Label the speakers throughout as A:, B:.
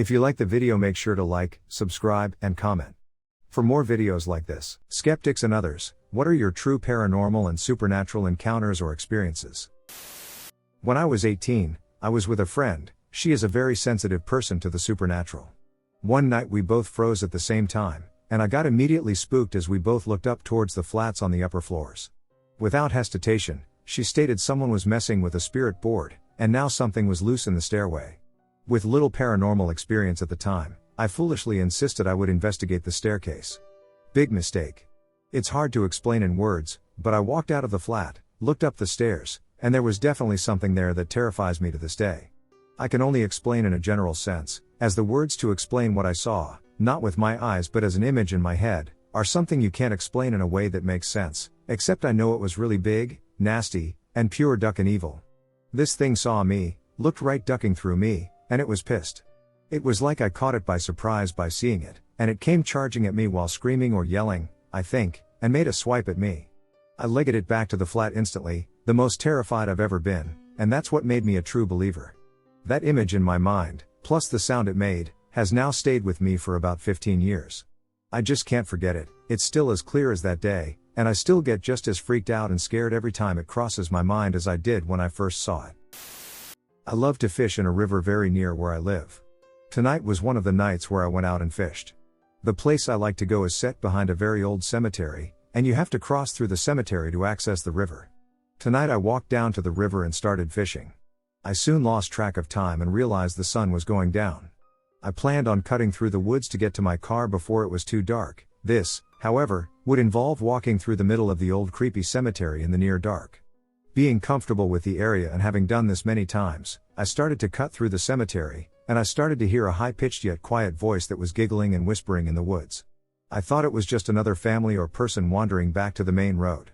A: If you like the video, make sure to like, subscribe, and comment. For more videos like this, Skeptics and others, what are your true paranormal and supernatural encounters or experiences? When I was 18, I was with a friend. She is a very sensitive person to the supernatural. One night we both froze at the same time, and I got immediately spooked as we both looked up towards the flats on the upper floors. Without hesitation, she stated someone was messing with a spirit board, and now something was loose in the stairway. With little paranormal experience at the time, I foolishly insisted I would investigate the staircase. Big mistake. It's hard to explain in words, but I walked out of the flat, looked up the stairs, and there was definitely something there that terrifies me to this day. I can only explain in a general sense, as the words to explain what I saw, not with my eyes but as an image in my head, are something you can't explain in a way that makes sense, except I know it was really big, nasty, and pure duck and evil. This thing saw me, looked right ducking through me, and it was pissed. It was like I caught it by surprise by seeing it, and it came charging at me while screaming or yelling, I think, and made a swipe at me. I legged it back to the flat instantly, the most terrified I've ever been, and that's what made me a true believer. That image in my mind, plus the sound it made, has now stayed with me for about 15 years. I just can't forget it. It's still as clear as that day, and I still get just as freaked out and scared every time it crosses my mind as I did when I first saw it. I love to fish in a river very near where I live. Tonight was one of the nights where I went out and fished. The place I like to go is set behind a very old cemetery, and you have to cross through the cemetery to access the river. Tonight I walked down to the river and started fishing. I soon lost track of time and realized the sun was going down. I planned on cutting through the woods to get to my car before it was too dark. This, however, would involve walking through the middle of the old creepy cemetery in the near dark. Being comfortable with the area and having done this many times, I started to cut through the cemetery, and I started to hear a high-pitched yet quiet voice that was giggling and whispering in the woods. I thought it was just another family or person wandering back to the main road.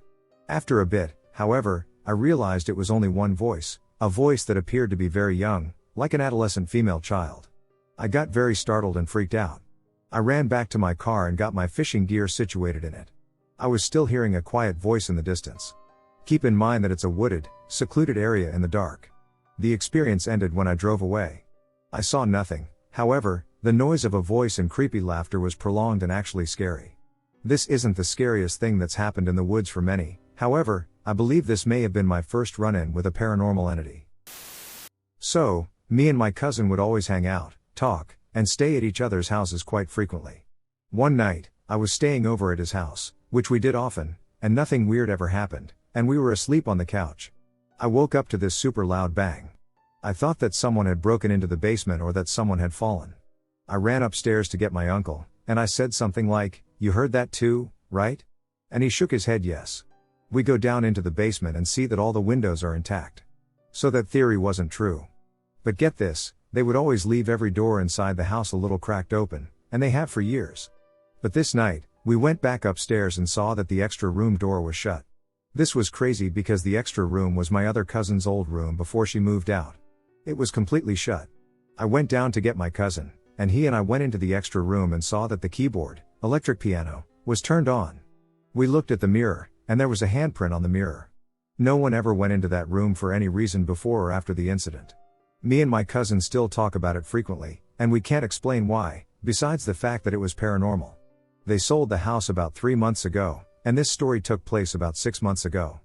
A: After a bit, however, I realized it was only one voice, a voice that appeared to be very young, like an adolescent female child. I got very startled and freaked out. I ran back to my car and got my fishing gear situated in it. I was still hearing a quiet voice in the distance. Keep in mind that it's a wooded, secluded area in the dark. The experience ended when I drove away. I saw nothing, however, the noise of a voice and creepy laughter was prolonged and actually scary. This isn't the scariest thing that's happened in the woods for many, however, I believe this may have been my first run-in with a paranormal entity. So, me and my cousin would always hang out, talk, and stay at each other's houses quite frequently. One night, I was staying over at his house, which we did often, and nothing weird ever happened, and we were asleep on the couch. I woke up to this super loud bang. I thought that someone had broken into the basement or that someone had fallen. I ran upstairs to get my uncle, and I said something like, "You heard that too, right?" And he shook his head yes. We go down into the basement and see that all the windows are intact. So that theory wasn't true. But get this, they would always leave every door inside the house a little cracked open, and they have for years. But this night, we went back upstairs and saw that the extra room door was shut. This was crazy because the extra room was my other cousin's old room before she moved out. It was completely shut. I went down to get my cousin, and he and I went into the extra room and saw that the keyboard, electric piano, was turned on. We looked at the mirror, and there was a handprint on the mirror. No one ever went into that room for any reason before or after the incident. Me and my cousin still talk about it frequently, and we can't explain why, besides the fact that it was paranormal. They sold the house about 3 months ago, and this story took place about 6 months ago.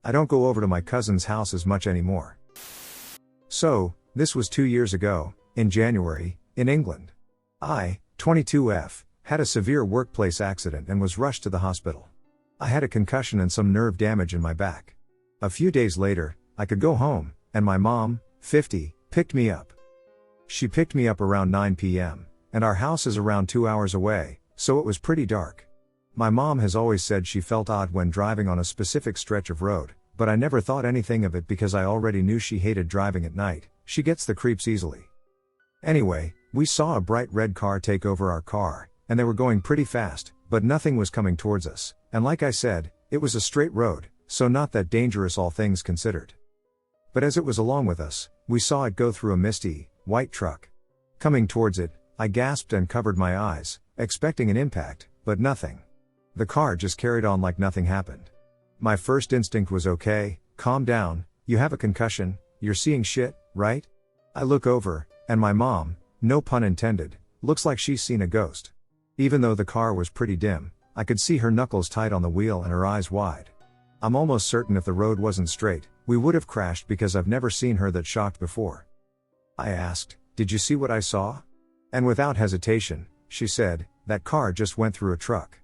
A: I don't go over to my cousin's house as much anymore. So, this was 2 years ago, in January, in England. I, 22F, had a severe workplace accident and was rushed to the hospital. I had a concussion and some nerve damage in my back. A few days later, I could go home, and my mom, 50, picked me up. She picked me up around 9 p.m., and our house is around 2 hours away, so it was pretty dark. My mom has always said she felt odd when driving on a specific stretch of road, but I never thought anything of it because I already knew she hated driving at night. She gets the creeps easily. Anyway, we saw a bright red car take over our car, and they were going pretty fast, but nothing was coming towards us, and like I said, it was a straight road, so not that dangerous all things considered. But as it was along with us, we saw it go through a misty, white truck. Coming towards it, I gasped and covered my eyes, expecting an impact, but nothing. The car just carried on like nothing happened. My first instinct was okay, calm down, you have a concussion, you're seeing shit, right? I look over, and my mom, no pun intended, looks like she's seen a ghost. Even though the car was pretty dim, I could see her knuckles tight on the wheel and her eyes wide. I'm almost certain if the road wasn't straight, we would have crashed because I've never seen her that shocked before. I asked, "Did you see what I saw?" And without hesitation, she said, "That car just went through a truck."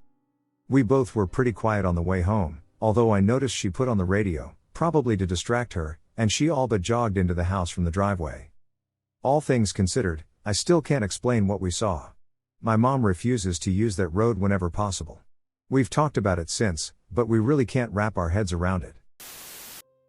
A: We both were pretty quiet on the way home, although I noticed she put on the radio, probably to distract her, and she all but jogged into the house from the driveway. All things considered, I still can't explain what we saw. My mom refuses to use that road whenever possible. We've talked about it since, but we really can't wrap our heads around it.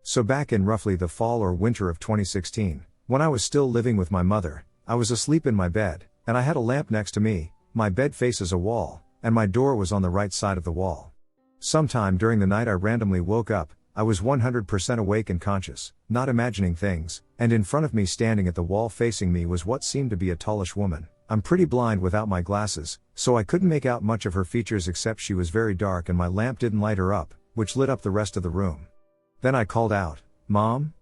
A: So back in roughly the fall or winter of 2016, when I was still living with my mother, I was asleep in my bed, and I had a lamp next to me. My bed faces a wall, and my door was on the right side of the wall. Sometime during the night I randomly woke up. I was 100% awake and conscious, not imagining things, and in front of me standing at the wall facing me was what seemed to be a tallish woman. I'm pretty blind without my glasses, so I couldn't make out much of her features except she was very dark and my lamp didn't light her up, which lit up the rest of the room. Then I called out, "Mom?"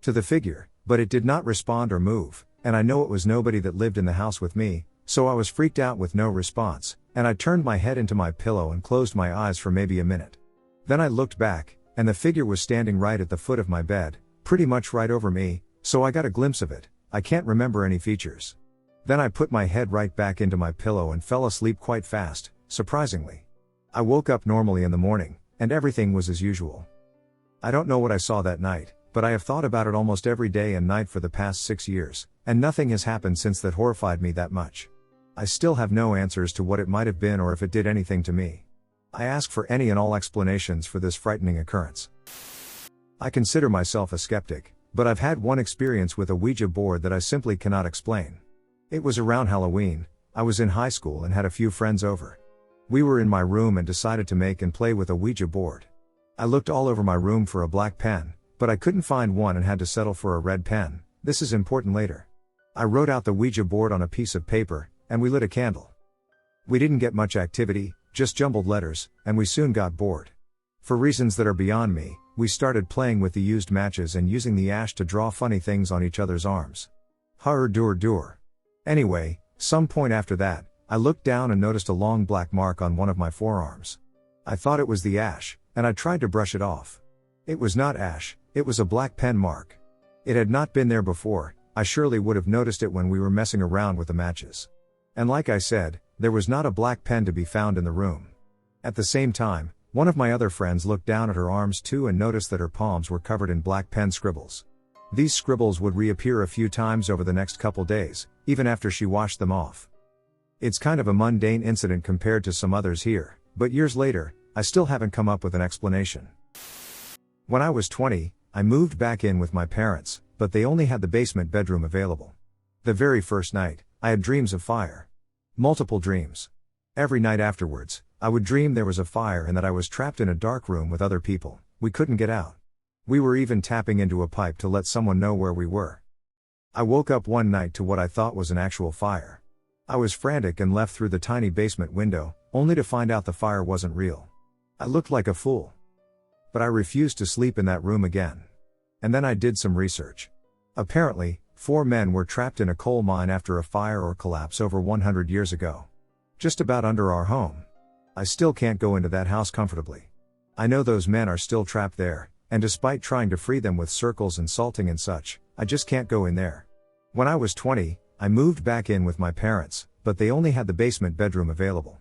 A: to the figure, but it did not respond or move, and I know it was nobody that lived in the house with me, so I was freaked out with no response, and I turned my head into my pillow and closed my eyes for maybe a minute. Then I looked back, and the figure was standing right at the foot of my bed, pretty much right over me, so I got a glimpse of it. I can't remember any features. Then I put my head right back into my pillow and fell asleep quite fast, surprisingly. I woke up normally in the morning, and everything was as usual. I don't know what I saw that night, but I have thought about it almost every day and night for the past 6 years, and nothing has happened since that horrified me that much. I still have no answers to what it might have been or if it did anything to me. I ask for any and all explanations for this frightening occurrence. I consider myself a skeptic, but I've had one experience with a Ouija board that I simply cannot explain. It was around Halloween. I was in high school and had a few friends over. We were in my room and decided to make and play with a Ouija board. I looked all over my room for a black pen, but I couldn't find one and had to settle for a red pen. This is important later. I wrote out the Ouija board on a piece of paper, and we lit a candle. We didn't get much activity, just jumbled letters, and we soon got bored. For reasons that are beyond me, we started playing with the used matches and using the ash to draw funny things on each other's arms. Dur. Anyway, some point after that, I looked down and noticed a long black mark on one of my forearms. I thought it was the ash, and I tried to brush it off. It was not ash, it was a black pen mark. It had not been there before. I surely would have noticed it when we were messing around with the matches. And like I said, there was not a black pen to be found in the room. At the same time, one of my other friends looked down at her arms too and noticed that her palms were covered in black pen scribbles. These scribbles would reappear a few times over the next couple days, even after she washed them off. It's kind of a mundane incident compared to some others here, but years later, I still haven't come up with an explanation. When I was 20, I moved back in with my parents, but they only had the basement bedroom available. The very first night, I had dreams of fire. Multiple dreams. Every night afterwards, I would dream there was a fire and that I was trapped in a dark room with other people. We couldn't get out. We were even tapping into a pipe to let someone know where we were. I woke up one night to what I thought was an actual fire. I was frantic and left through the tiny basement window, only to find out the fire wasn't real. I looked like a fool. But I refused to sleep in that room again. And then I did some research. Apparently, 4 men were trapped in a coal mine after a fire or collapse over 100 years ago. Just about under our home. I still can't go into that house comfortably. I know those men are still trapped there, and despite trying to free them with circles and salting and such, I just can't go in there. When I was 20, I moved back in with my parents, but they only had the basement bedroom available.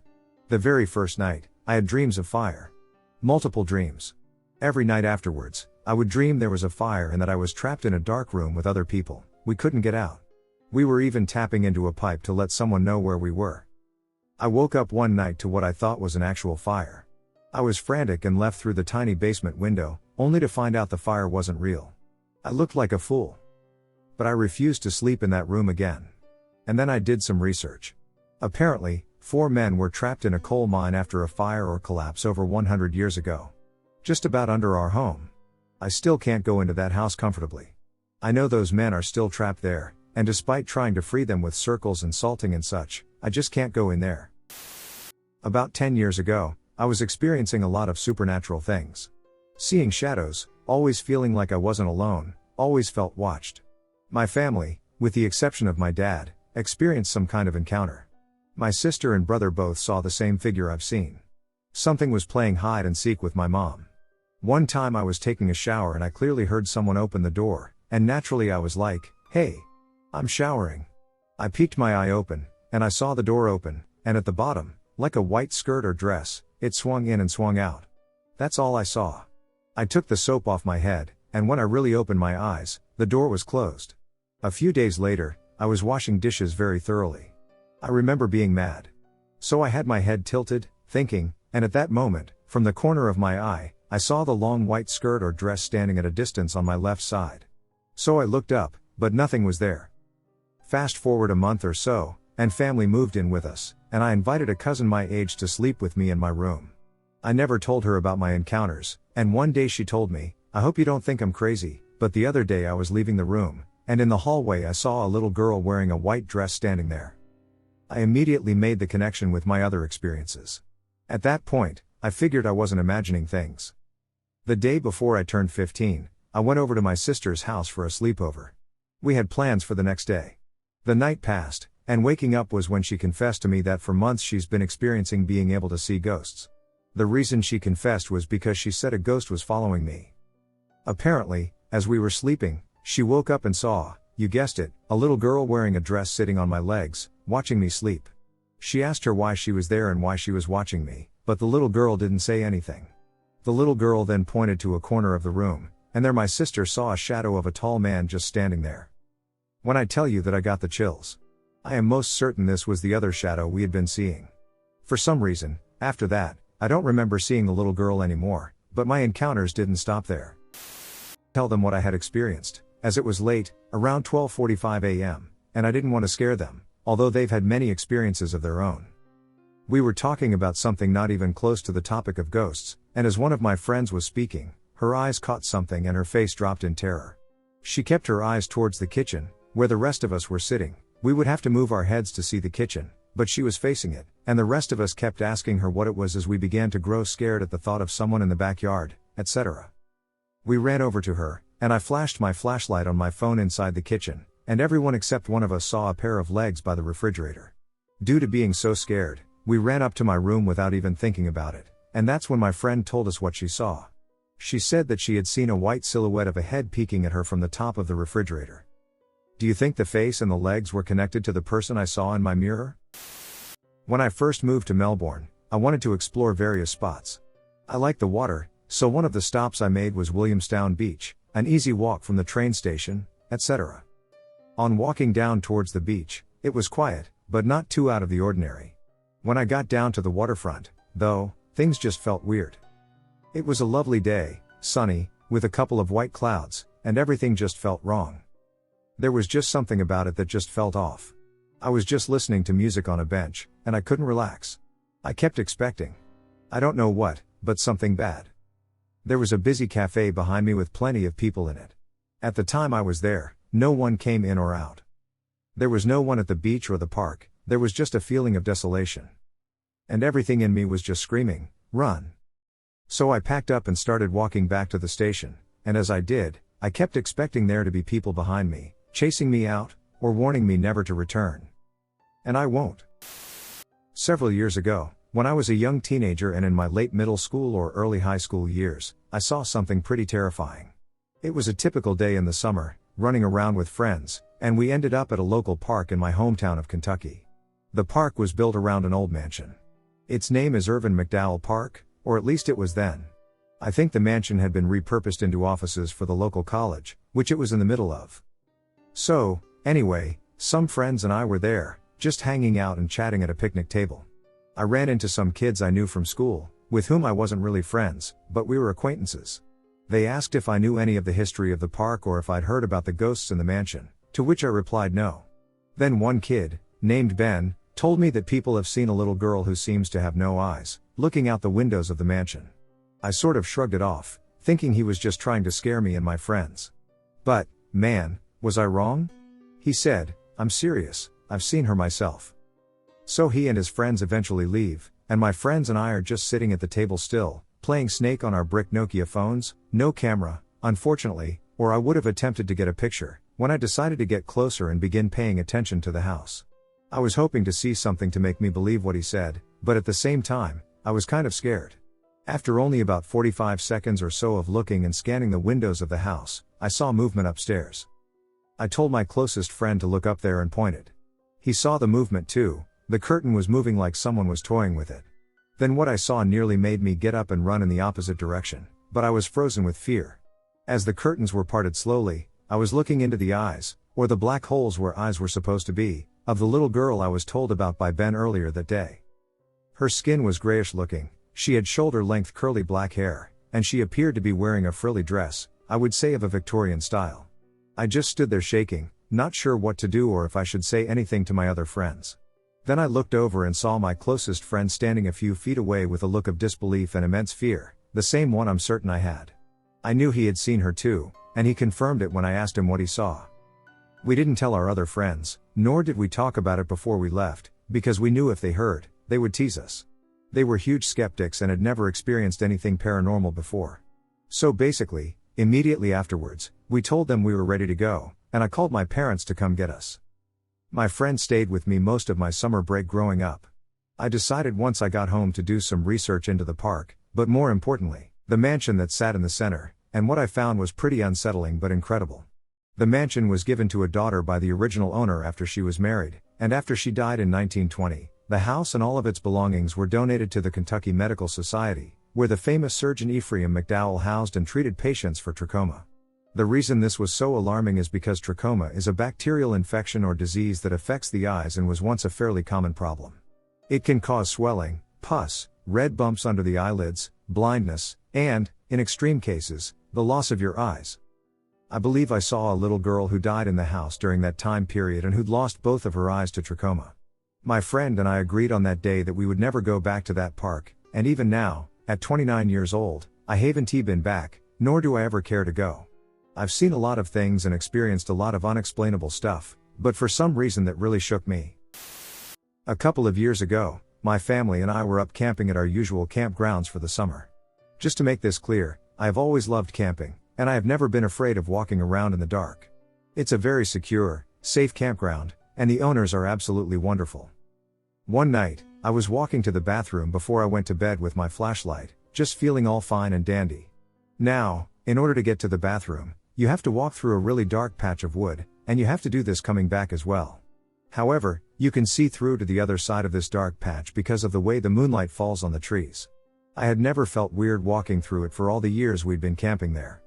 A: The very first night, I had dreams of fire. Multiple dreams. Every night afterwards, I would dream there was a fire and that I was trapped in a dark room with other people. We couldn't get out. We were even tapping into a pipe to let someone know where we were. I woke up one night to what I thought was an actual fire. I was frantic and left through the tiny basement window, only to find out the fire wasn't real. I looked like a fool. But I refused to sleep in that room again. And then I did some research. Apparently, 4 men were trapped in a coal mine after a fire or collapse over 100 years ago. Just about under our home. I still can't go into that house comfortably. I know those men are still trapped there, and despite trying to free them with circles and salting and such, I just can't go in there. About 10 years ago, I was experiencing a lot of supernatural things. Seeing shadows, always feeling like I wasn't alone, always felt watched. My family, with the exception of my dad, experienced some kind of encounter. My sister and brother both saw the same figure I've seen. Something was playing hide and seek with my mom. One time I was taking a shower and I clearly heard someone open the door, and naturally I was like, "Hey, I'm showering." I peeked my eye open, and I saw the door open, and at the bottom, like a white skirt or dress, it swung in and swung out. That's all I saw. I took the soap off my head, and when I really opened my eyes, the door was closed. A few days later, I was washing dishes very thoroughly. I remember being mad. So I had my head tilted, thinking, and at that moment, from the corner of my eye, I saw the long white skirt or dress standing at a distance on my left side. So I looked up, but nothing was there. Fast forward a month or so, and family moved in with us, and I invited a cousin my age to sleep with me in my room. I never told her about my encounters, and one day she told me, "I hope you don't think I'm crazy, but the other day I was leaving the room, and in the hallway I saw a little girl wearing a white dress standing there." I immediately made the connection with my other experiences. At that point, I figured I wasn't imagining things. The day before I turned 15, I went over to my sister's house for a sleepover. We had plans for the next day. The night passed, and waking up was when she confessed to me that for months she's been experiencing being able to see ghosts. The reason she confessed was because she said a ghost was following me. Apparently, as we were sleeping, she woke up and saw, you guessed it, a little girl wearing a dress sitting on my legs, watching me sleep. She asked her why she was there and why she was watching me, but the little girl didn't say anything. The little girl then pointed to a corner of the room, and there my sister saw a shadow of a tall man just standing there. When I tell you that I got the chills, I am most certain this was the other shadow we had been seeing. For some reason, after that, I don't remember seeing the little girl anymore, but my encounters didn't stop there. Tell them what I had experienced, as it was late, around 12:45 a.m., and I didn't want to scare them, although they've had many experiences of their own. We were talking about something not even close to the topic of ghosts, and as one of my friends was speaking, her eyes caught something and her face dropped in terror. She kept her eyes towards the kitchen, where the rest of us were sitting. We would have to move our heads to see the kitchen, but she was facing it, and the rest of us kept asking her what it was as we began to grow scared at the thought of someone in the backyard, etc. We ran over to her, and I flashed my flashlight on my phone inside the kitchen, and everyone except one of us saw a pair of legs by the refrigerator. Due to being so scared, we ran up to my room without even thinking about it, and that's when my friend told us what she saw. She said that she had seen a white silhouette of a head peeking at her from the top of the refrigerator. Do you think the face and the legs were connected to the person I saw in my mirror? When I first moved to Melbourne, I wanted to explore various spots. I like the water, so one of the stops I made was Williamstown Beach, an easy walk from the train station, etc. On walking down towards the beach, it was quiet, but not too out of the ordinary. When I got down to the waterfront, though, things just felt weird. It was a lovely day, sunny, with a couple of white clouds, and everything just felt wrong. There was just something about it that just felt off. I was just listening to music on a bench, and I couldn't relax. I kept expecting, I don't know what, but something bad. There was a busy cafe behind me with plenty of people in it. At the time I was there, no one came in or out. There was no one at the beach or the park, there was just a feeling of desolation. And everything in me was just screaming, run. So I packed up and started walking back to the station, and as I did, I kept expecting there to be people behind me, chasing me out, or warning me never to return. And I won't. Several years ago, when I was a young teenager and in my late middle school or early high school years, I saw something pretty terrifying. It was a typical day in the summer, running around with friends, and we ended up at a local park in my hometown of Kentucky. The park was built around an old mansion. Its name is Irvin McDowell Park, or at least it was then. I think the mansion had been repurposed into offices for the local college, which it was in the middle of. So, anyway, some friends and I were there, just hanging out and chatting at a picnic table. I ran into some kids I knew from school, with whom I wasn't really friends, but we were acquaintances. They asked if I knew any of the history of the park or if I'd heard about the ghosts in the mansion, to which I replied no. Then one kid, named Ben, told me that people have seen a little girl who seems to have no eyes, looking out the windows of the mansion. I sort of shrugged it off, thinking he was just trying to scare me and my friends. But, man, was I wrong? He said, I'm serious, I've seen her myself. So he and his friends eventually leave, and my friends and I are just sitting at the table still, playing Snake on our brick Nokia phones, no camera, unfortunately, or I would have attempted to get a picture, when I decided to get closer and begin paying attention to the house. I was hoping to see something to make me believe what he said, but at the same time, I was kind of scared. After only about 45 seconds or so of looking and scanning the windows of the house, I saw movement upstairs. I told my closest friend to look up there and pointed. He saw the movement too. The curtain was moving like someone was toying with it. Then what I saw nearly made me get up and run in the opposite direction, but I was frozen with fear. As the curtains were parted slowly, I was looking into the eyes, or the black holes where eyes were supposed to be, of the little girl I was told about by Ben earlier that day. Her skin was grayish looking, she had shoulder-length curly black hair, and she appeared to be wearing a frilly dress, I would say of a Victorian style. I just stood there shaking, not sure what to do or if I should say anything to my other friends. Then I looked over and saw my closest friend standing a few feet away with a look of disbelief and immense fear, the same one I'm certain I had. I knew he had seen her too, and he confirmed it when I asked him what he saw. We didn't tell our other friends, nor did we talk about it before we left, because we knew if they heard, they would tease us. They were huge skeptics and had never experienced anything paranormal before. So basically, immediately afterwards, we told them we were ready to go, and I called my parents to come get us. My friend stayed with me most of my summer break growing up. I decided once I got home to do some research into the park, but more importantly, the mansion that sat in the center, and what I found was pretty unsettling but incredible. The mansion was given to a daughter by the original owner after she was married, and after she died in 1920, the house and all of its belongings were donated to the Kentucky Medical Society, where the famous surgeon Ephraim McDowell housed and treated patients for trachoma. The reason this was so alarming is because trachoma is a bacterial infection or disease that affects the eyes and was once a fairly common problem. It can cause swelling, pus, red bumps under the eyelids, blindness, and, in extreme cases, the loss of your eyes. I believe I saw a little girl who died in the house during that time period and who'd lost both of her eyes to trachoma. My friend and I agreed on that day that we would never go back to that park, and even now, at 29 years old, I haven't been back, nor do I ever care to go. I've seen a lot of things and experienced a lot of unexplainable stuff, but for some reason that really shook me. A couple of years ago, my family and I were up camping at our usual campgrounds for the summer. Just to make this clear, I have always loved camping, and I have never been afraid of walking around in the dark. It's a very secure, safe campground, and the owners are absolutely wonderful. One night, I was walking to the bathroom before I went to bed with my flashlight, just feeling all fine and dandy. Now, in order to get to the bathroom, you have to walk through a really dark patch of wood, and you have to do this coming back as well. However, you can see through to the other side of this dark patch because of the way the moonlight falls on the trees. I had never felt weird walking through it for all the years we'd been camping there.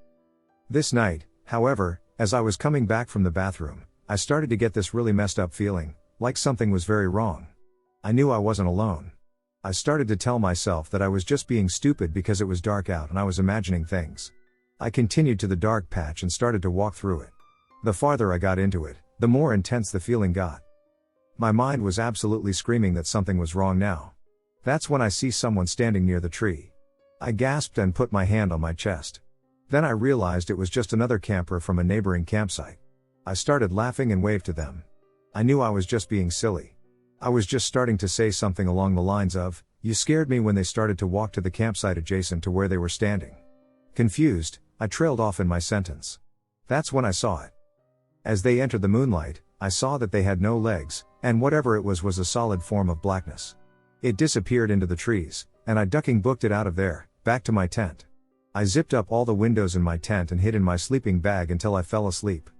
A: This night, however, as I was coming back from the bathroom, I started to get this really messed up feeling, like something was very wrong. I knew I wasn't alone. I started to tell myself that I was just being stupid because it was dark out and I was imagining things. I continued to the dark patch and started to walk through it. The farther I got into it, the more intense the feeling got. My mind was absolutely screaming that something was wrong now. That's when I see someone standing near the tree. I gasped and put my hand on my chest. Then I realized it was just another camper from a neighboring campsite. I started laughing and waved to them. I knew I was just being silly. I was just starting to say something along the lines of, "You scared me," when they started to walk to the campsite adjacent to where they were standing. Confused, I trailed off in my sentence. That's when I saw it. As they entered the moonlight, I saw that they had no legs, and whatever it was a solid form of blackness. It disappeared into the trees, and I ducking booked it out of there, back to my tent. I zipped up all the windows in my tent and hid in my sleeping bag until I fell asleep.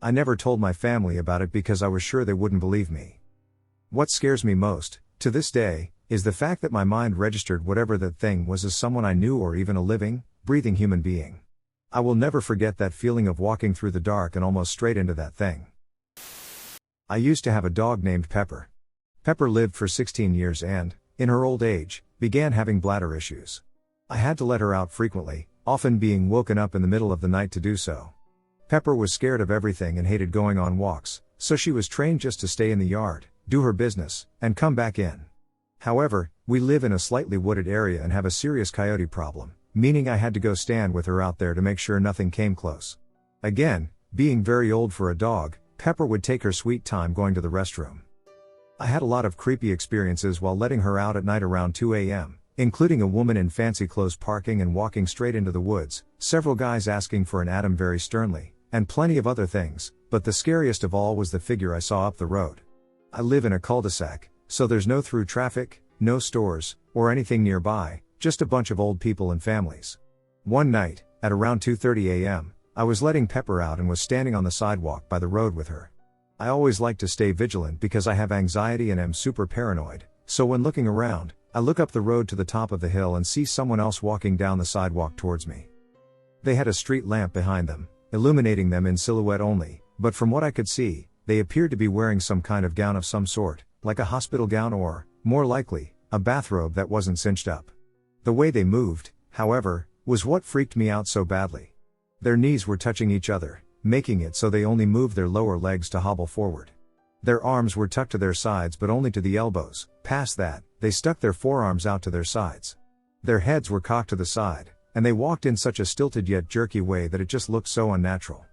A: I never told my family about it because I was sure they wouldn't believe me. What scares me most, to this day, is the fact that my mind registered whatever that thing was as someone I knew or even a living, breathing human being. I will never forget that feeling of walking through the dark and almost straight into that thing. I used to have a dog named Pepper. Pepper lived for 16 years and, in her old age, began having bladder issues. I had to let her out frequently, often being woken up in the middle of the night to do so. Pepper was scared of everything and hated going on walks, so she was trained just to stay in the yard, do her business, and come back in. However, we live in a slightly wooded area and have a serious coyote problem, meaning I had to go stand with her out there to make sure nothing came close. Again, being very old for a dog, Pepper would take her sweet time going to the restroom. I had a lot of creepy experiences while letting her out at night around 2 a.m., including a woman in fancy clothes parking and walking straight into the woods, several guys asking for an Adam very sternly, and plenty of other things, but the scariest of all was the figure I saw up the road. I live in a cul-de-sac, so there's no through traffic, no stores, or anything nearby, just a bunch of old people and families. One night, at around 2:30 a.m., I was letting Pepper out and was standing on the sidewalk by the road with her. I always like to stay vigilant because I have anxiety and am super paranoid, so when looking around, I look up the road to the top of the hill and see someone else walking down the sidewalk towards me. They had a street lamp behind them, illuminating them in silhouette only, but from what I could see, they appeared to be wearing some kind of gown of some sort, like a hospital gown or, more likely, a bathrobe that wasn't cinched up. The way they moved, however, was what freaked me out so badly. Their knees were touching each other, making it so they only moved their lower legs to hobble forward. Their arms were tucked to their sides but only to the elbows. Past that, they stuck their forearms out to their sides. Their heads were cocked to the side, and they walked in such a stilted yet jerky way that it just looked so unnatural.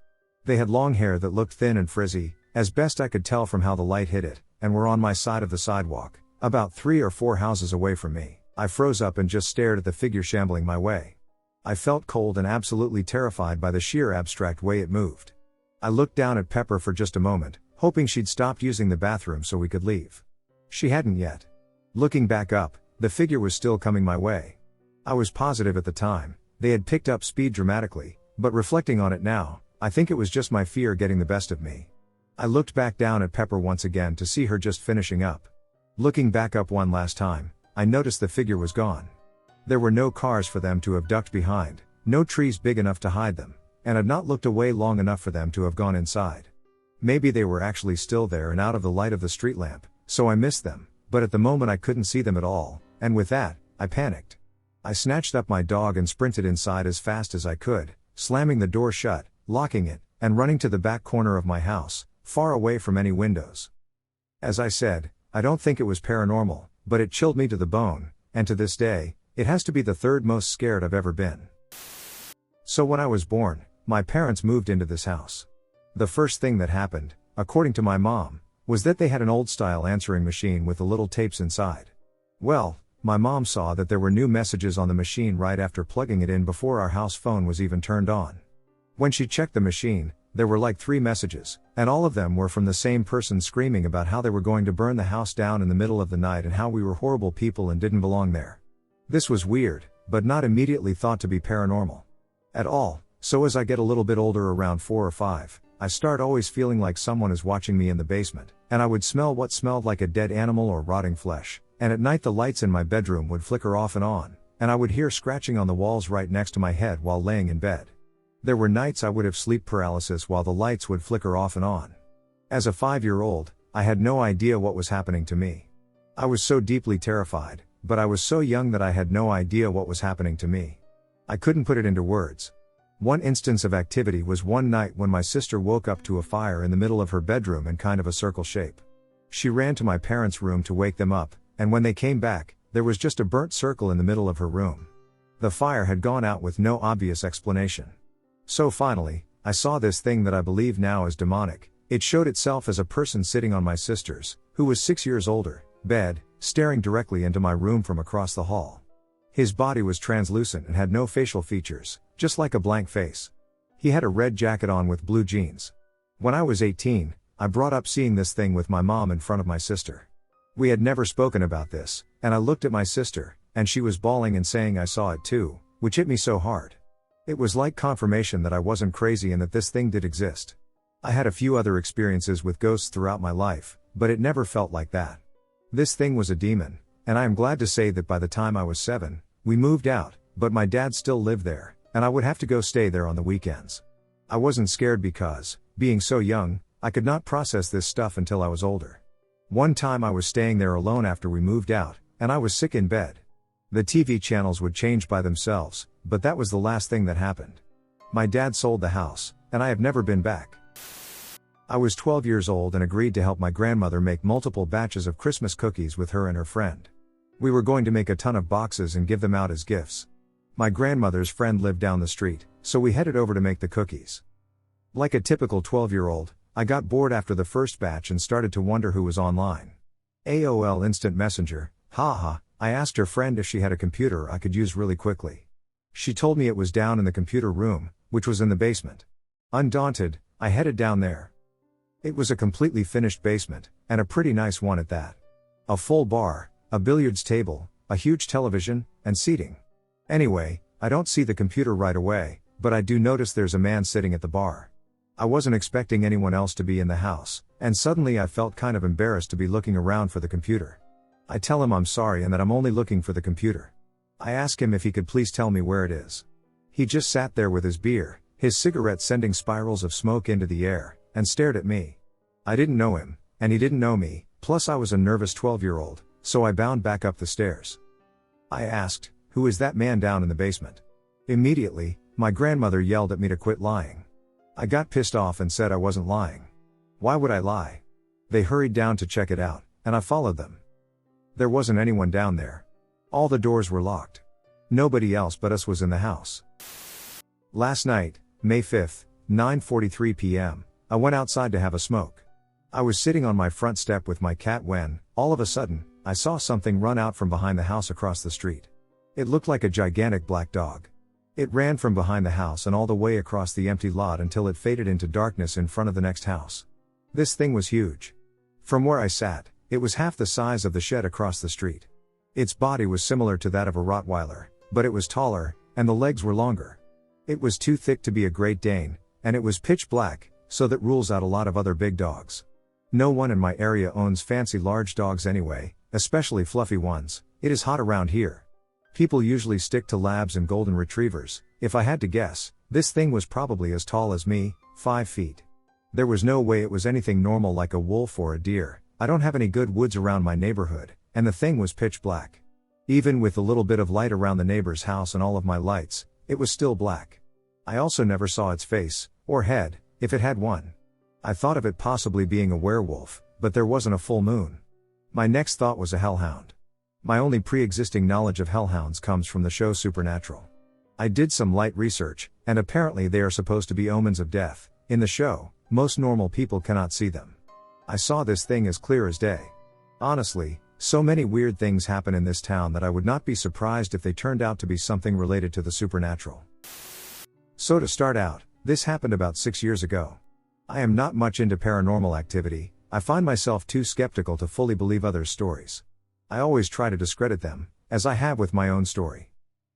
A: They had long hair that looked thin and frizzy, as best I could tell from how the light hit it, and were on my side of the sidewalk, about 3 or 4 houses away from me. I froze up and just stared at the figure shambling my way. I felt cold and absolutely terrified by the sheer abstract way it moved. I looked down at Pepper for just a moment, hoping she'd stopped using the bathroom so we could leave. She hadn't yet. Looking back up, the figure was still coming my way. I was positive at the time, they had picked up speed dramatically, but reflecting on it now, I think it was just my fear getting the best of me. I looked back down at Pepper once again to see her just finishing up. Looking back up one last time, I noticed the figure was gone. There were no cars for them to have ducked behind, no trees big enough to hide them, and I'd not looked away long enough for them to have gone inside. Maybe they were actually still there and out of the light of the street lamp, so I missed them, but at the moment I couldn't see them at all, and with that, I panicked. I snatched up my dog and sprinted inside as fast as I could, slamming the door shut, locking it, and running to the back corner of my house, far away from any windows. As I said, I don't think it was paranormal, but it chilled me to the bone, and to this day, it has to be the third most scared I've ever been. So when I was born, my parents moved into this house. The first thing that happened, according to my mom, was that they had an old-style answering machine with the little tapes inside. Well, my mom saw that there were new messages on the machine right after plugging it in before our house phone was even turned on. When she checked the machine, there were like 3 messages, and all of them were from the same person screaming about how they were going to burn the house down in the middle of the night and how we were horrible people and didn't belong there. This was weird, but not immediately thought to be paranormal at all, so as I get a little bit older, around 4 or 5, I start always feeling like someone is watching me in the basement, and I would smell what smelled like a dead animal or rotting flesh, and at night the lights in my bedroom would flicker off and on, and I would hear scratching on the walls right next to my head while laying in bed. There were nights I would have sleep paralysis while the lights would flicker off and on. As a 5-year-old, I had no idea what was happening to me. I was so deeply terrified, but I was so young that I had no idea what was happening to me. I couldn't put it into words. One instance of activity was one night when my sister woke up to a fire in the middle of her bedroom in kind of a circle shape. She ran to my parents' room to wake them up, and when they came back, there was just a burnt circle in the middle of her room. The fire had gone out with no obvious explanation. So finally, I saw this thing that I believe now is demonic. It showed itself as a person sitting on my sister's, who was 6 years older, bed, staring directly into my room from across the hall. His body was translucent and had no facial features, just like a blank face. He had a red jacket on with blue jeans. When I was 18, I brought up seeing this thing with my mom in front of my sister. We had never spoken about this, and I looked at my sister, and she was bawling and saying I saw it too, which hit me so hard. It was like confirmation that I wasn't crazy and that this thing did exist. I had a few other experiences with ghosts throughout my life, but it never felt like that. This thing was a demon, and I am glad to say that by the time I was 7, we moved out, but my dad still lived there, and I would have to go stay there on the weekends. I wasn't scared because, being so young, I could not process this stuff until I was older. One time I was staying there alone after we moved out, and I was sick in bed. The TV channels would change by themselves, but that was the last thing that happened. My dad sold the house, and I have never been back. I was 12 years old and agreed to help my grandmother make multiple batches of Christmas cookies with her and her friend. We were going to make a ton of boxes and give them out as gifts. My grandmother's friend lived down the street, so we headed over to make the cookies. Like a typical 12-year-old, I got bored after the first batch and started to wonder who was online. AOL Instant Messenger, haha, I asked her friend if she had a computer I could use really quickly. She told me it was down in the computer room, which was in the basement. Undaunted, I headed down there. It was a completely finished basement, and a pretty nice one at that. A full bar, a billiards table, a huge television, and seating. Anyway, I don't see the computer right away, but I do notice there's a man sitting at the bar. I wasn't expecting anyone else to be in the house, and suddenly I felt kind of embarrassed to be looking around for the computer. I tell him I'm sorry and that I'm only looking for the computer. I ask him if he could please tell me where it is. He just sat there with his beer, his cigarette sending spirals of smoke into the air, and stared at me. I didn't know him, and he didn't know me, plus I was a nervous 12-year-old, so I bounded back up the stairs. I asked, "Who is that man down in the basement?" Immediately, my grandmother yelled at me to quit lying. I got pissed off and said I wasn't lying. Why would I lie? They hurried down to check it out, and I followed them. There wasn't anyone down there. All the doors were locked. Nobody else but us was in the house. Last night, May 5th, 9:43 p.m., I went outside to have a smoke. I was sitting on my front step with my cat when, all of a sudden, I saw something run out from behind the house across the street. It looked like a gigantic black dog. It ran from behind the house and all the way across the empty lot until it faded into darkness in front of the next house. This thing was huge. From where I sat, it was half the size of the shed across the street. Its body was similar to that of a Rottweiler, but it was taller, and the legs were longer. It was too thick to be a Great Dane, and it was pitch black, so that rules out a lot of other big dogs. No one in my area owns fancy large dogs anyway, especially fluffy ones. It is hot around here. People usually stick to labs and golden retrievers. If I had to guess, this thing was probably as tall as me, 5 feet. There was no way it was anything normal like a wolf or a deer. I don't have any good woods around my neighborhood, and the thing was pitch black. Even with the little bit of light around the neighbor's house and all of my lights, it was still black. I also never saw its face, or head, if it had one. I thought of it possibly being a werewolf, but there wasn't a full moon. My next thought was a hellhound. My only pre-existing knowledge of hellhounds comes from the show Supernatural. I did some light research, and apparently they are supposed to be omens of death. In the show, most normal people cannot see them. I saw this thing as clear as day. Honestly, so many weird things happen in this town that I would not be surprised if they turned out to be something related to the supernatural. So to start out, this happened about 6 years ago. I am not much into paranormal activity. I find myself too skeptical to fully believe others' stories. I always try to discredit them, as I have with my own story.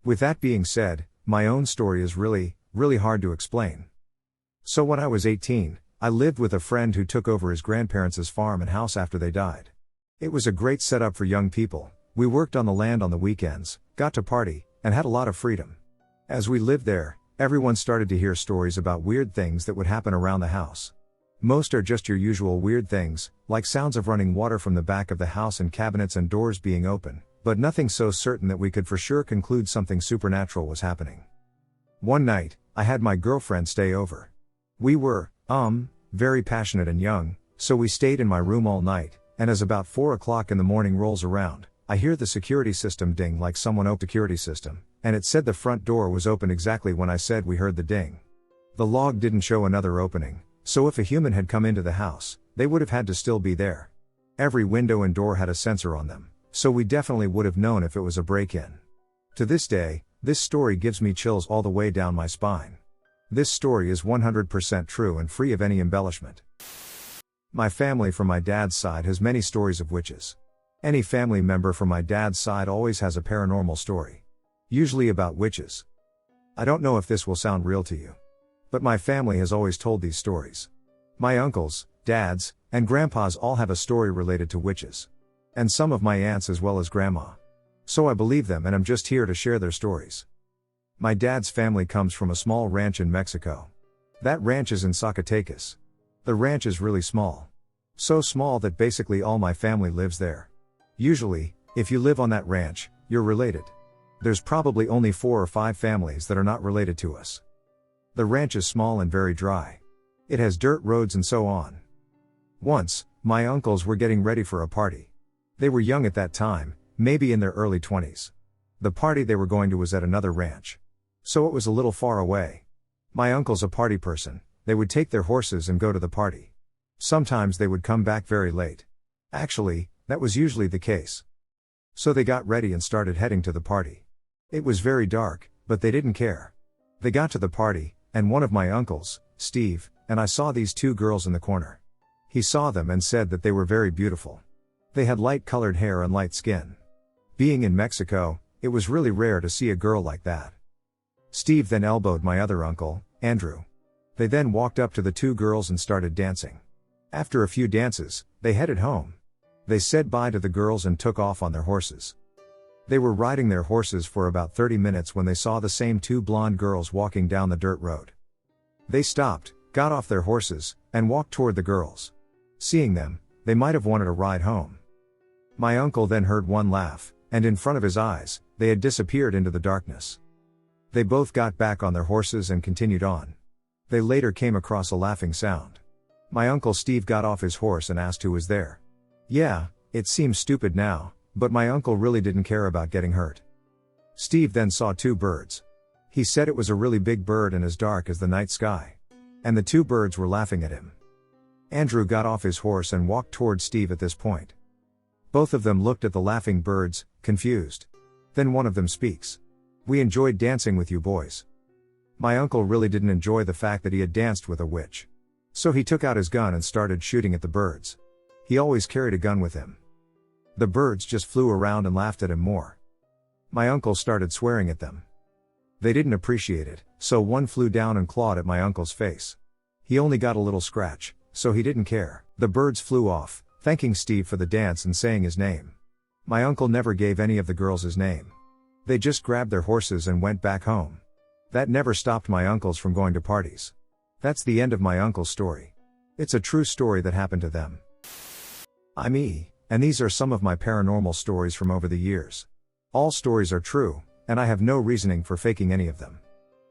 A: With that being said, my own story is really hard to explain. So when I was 18, I lived with a friend who took over his grandparents' farm and house after they died. It was a great setup for young people. We worked on the land on the weekends, got to party, and had a lot of freedom. As we lived there, everyone started to hear stories about weird things that would happen around the house. Most are just your usual weird things, like sounds of running water from the back of the house and cabinets and doors being open, but nothing so certain that we could for sure conclude something supernatural was happening. One night, I had my girlfriend stay over. We were, very passionate and young, so we stayed in my room all night, and as about 4 o'clock in the morning rolls around, I hear the security system ding like someone opened the security system, and it said the front door was open exactly when I said we heard the ding. The log didn't show another opening, so if a human had come into the house, they would have had to still be there. Every window and door had a sensor on them, so we definitely would have known if it was a break-in. To this day, this story gives me chills all the way down my spine. This story is 100% true and free of any embellishment. My family from my dad's side has many stories of witches. Any family member from my dad's side always has a paranormal story. Usually about witches. I don't know if this will sound real to you. But my family has always told these stories. My uncles, dads, and grandpas all have a story related to witches. And some of my aunts as well as grandma. So I believe them and I'm just here to share their stories. My dad's family comes from a small ranch in Mexico. That ranch is in Zacatecas. The ranch is really small. So small that basically all my family lives there. Usually, if you live on that ranch, you're related. There's probably only 4 or 5 families that are not related to us. The ranch is small and very dry. It has dirt roads and so on. Once, my uncles were getting ready for a party. They were young at that time, maybe in their early 20s. The party they were going to was at another ranch. So it was a little far away. My uncle's a party person. They would take their horses and go to the party. Sometimes they would come back very late. Actually, that was usually the case. So they got ready and started heading to the party. It was very dark, but they didn't care. They got to the party, and one of my uncles, Steve, and I saw these 2 girls in the corner. He saw them and said that they were very beautiful. They had light-colored hair and light skin. Being in Mexico, it was really rare to see a girl like that. Steve then elbowed my other uncle, Andrew. They then walked up to the two girls and started dancing. After a few dances, they headed home. They said bye to the girls and took off on their horses. They were riding their horses for about 30 minutes when they saw the same two blonde girls walking down the dirt road. They stopped, got off their horses, and walked toward the girls. Seeing them, they might have wanted a ride home. My uncle then heard one laugh, and in front of his eyes, they had disappeared into the darkness. They both got back on their horses and continued on. They later came across a laughing sound. My uncle Steve got off his horse and asked who was there. Yeah, it seems stupid now, but my uncle really didn't care about getting hurt. Steve then saw two birds. He said it was a really big bird and as dark as the night sky. And the two birds were laughing at him. Andrew got off his horse and walked toward Steve at this point. Both of them looked at the laughing birds, confused. Then one of them speaks. "We enjoyed dancing with you boys." My uncle really didn't enjoy the fact that he had danced with a witch. So he took out his gun and started shooting at the birds. He always carried a gun with him. The birds just flew around and laughed at him more. My uncle started swearing at them. They didn't appreciate it, so one flew down and clawed at my uncle's face. He only got a little scratch, so he didn't care. The birds flew off, thanking Steve for the dance and saying his name. My uncle never gave any of the girls his name. They just grabbed their horses and went back home. That never stopped my uncles from going to parties. That's the end of my uncle's story. It's a true story that happened to them. I'm E, and these are some of my paranormal stories from over the years. All stories are true, and I have no reasoning for faking any of them.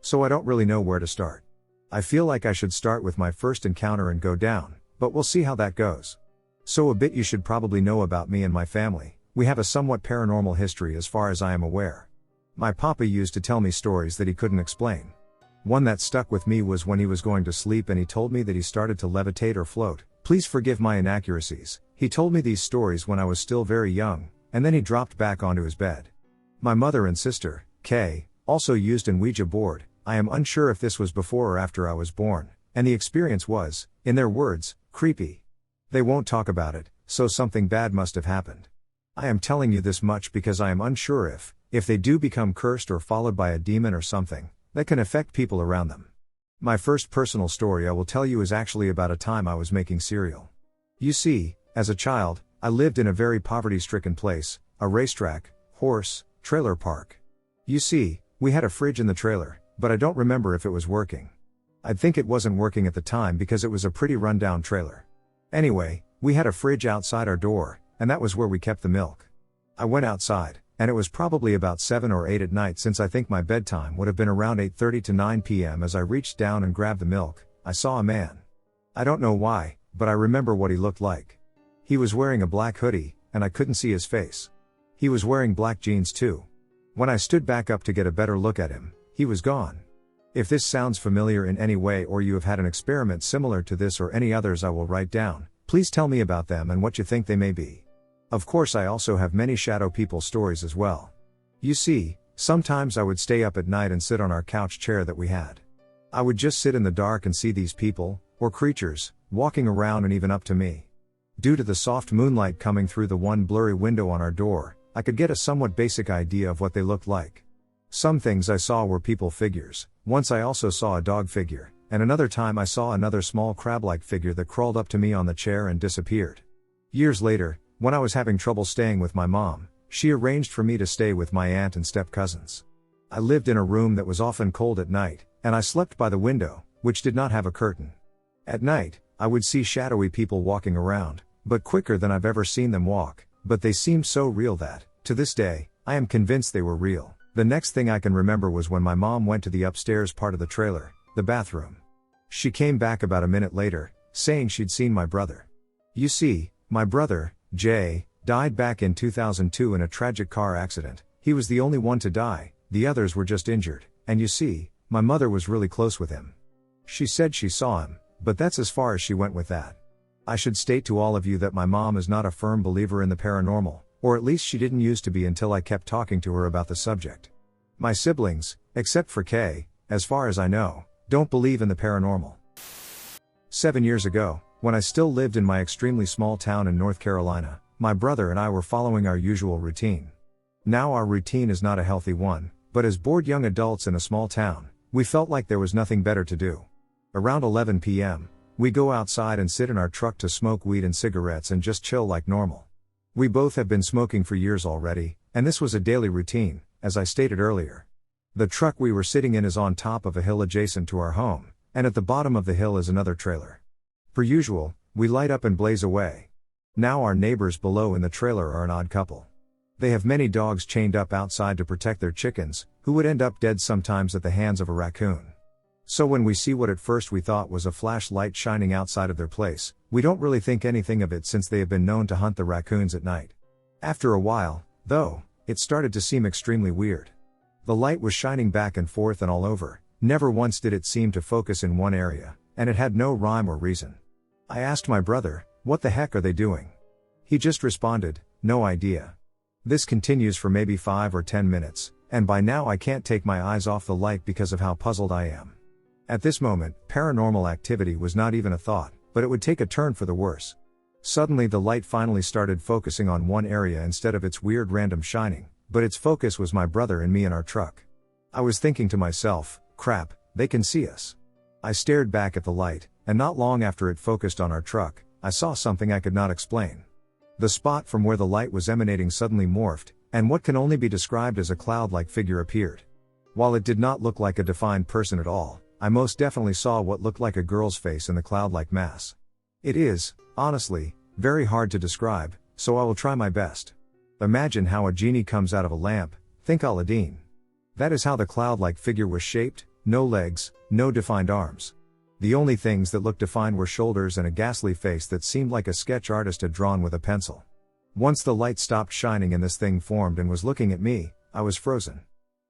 A: So I don't really know where to start. I feel like I should start with my first encounter and go down, but we'll see how that goes. So a bit you should probably know about me and my family. We have a somewhat paranormal history as far as I am aware. My papa used to tell me stories that he couldn't explain. One that stuck with me was when he was going to sleep and he told me that he started to levitate or float. Please forgive my inaccuracies. He told me these stories when I was still very young, and then he dropped back onto his bed. My mother and sister, Kay, also used an Ouija board. I am unsure if this was before or after I was born, and the experience was, in their words, creepy. They won't talk about it, so something bad must have happened. I am telling you this much because I am unsure if they do become cursed or followed by a demon or something, that can affect people around them. My first personal story I will tell you is actually about a time I was making cereal. You see, as a child, I lived in a very poverty-stricken place, a racetrack, horse, trailer park. You see, we had a fridge in the trailer, but I don't remember if it was working. I'd think it wasn't working at the time because it was a pretty run-down trailer. Anyway, we had a fridge outside our door, and that was where we kept the milk. I went outside, and it was probably about 7 or 8 at night since I think my bedtime would have been around 8:30 to 9 p.m. As I reached down and grabbed the milk, I saw a man. I don't know why, but I remember what he looked like. He was wearing a black hoodie, and I couldn't see his face. He was wearing black jeans too. When I stood back up to get a better look at him, he was gone. If this sounds familiar in any way or you have had an experiment similar to this or any others I will write down, please tell me about them and what you think they may be. Of course I also have many shadow people stories as well. You see, sometimes I would stay up at night and sit on our couch chair that we had. I would just sit in the dark and see these people, or creatures, walking around and even up to me. Due to the soft moonlight coming through the one blurry window on our door, I could get a somewhat basic idea of what they looked like. Some things I saw were people figures, once I also saw a dog figure, and another time I saw another small crab-like figure that crawled up to me on the chair and disappeared. Years later, when I was having trouble staying with my mom, she arranged for me to stay with my aunt and step-cousins. I lived in a room that was often cold at night, and I slept by the window, which did not have a curtain. At night, I would see shadowy people walking around, but quicker than I've ever seen them walk, but they seemed so real that, to this day, I am convinced they were real. The next thing I can remember was when my mom went to the upstairs part of the trailer, the bathroom. She came back about a minute later, saying she'd seen my brother. You see, my brother, Jay, died back in 2002 in a tragic car accident. He was the only one to die, the others were just injured, and you see, my mother was really close with him. She said she saw him, but that's as far as she went with that. I should state to all of you that my mom is not a firm believer in the paranormal, or at least she didn't used to be until I kept talking to her about the subject. My siblings, except for Kay, as far as I know, don't believe in the paranormal. 7 years ago, When I still lived in my extremely small town in North Carolina, my brother and I were following our usual routine. Now our routine is not a healthy one, but as bored young adults in a small town, we felt like there was nothing better to do. Around 11 p.m., we go outside and sit in our truck to smoke weed and cigarettes and just chill like normal. We both have been smoking for years already, and this was a daily routine, as I stated earlier. The truck we were sitting in is on top of a hill adjacent to our home, and at the bottom of the hill is another trailer. Per usual, we light up and blaze away. Now our neighbors below in the trailer are an odd couple. They have many dogs chained up outside to protect their chickens, who would end up dead sometimes at the hands of a raccoon. So when we see what at first we thought was a flashlight shining outside of their place, we don't really think anything of it since they have been known to hunt the raccoons at night. After a while, though, it started to seem extremely weird. The light was shining back and forth and all over, never once did it seem to focus in one area, and it had no rhyme or reason. I asked my brother, "What the heck are they doing?" He just responded, "No idea." This continues for maybe 5 or 10 minutes, and by now I can't take my eyes off the light because of how puzzled I am. At this moment, paranormal activity was not even a thought, but it would take a turn for the worse. Suddenly the light finally started focusing on one area instead of its weird random shining, but its focus was my brother and me in our truck. I was thinking to myself, crap, they can see us. I stared back at the light, and not long after it focused on our truck, I saw something I could not explain. The spot from where the light was emanating suddenly morphed, and what can only be described as a cloud-like figure appeared. While it did not look like a defined person at all, I most definitely saw what looked like a girl's face in the cloud-like mass. It is, honestly, very hard to describe, so I will try my best. Imagine how a genie comes out of a lamp, think Aladdin. That is how the cloud-like figure was shaped, no legs, no defined arms. The only things that looked defined were shoulders and a ghastly face that seemed like a sketch artist had drawn with a pencil. Once the light stopped shining and this thing formed and was looking at me, I was frozen.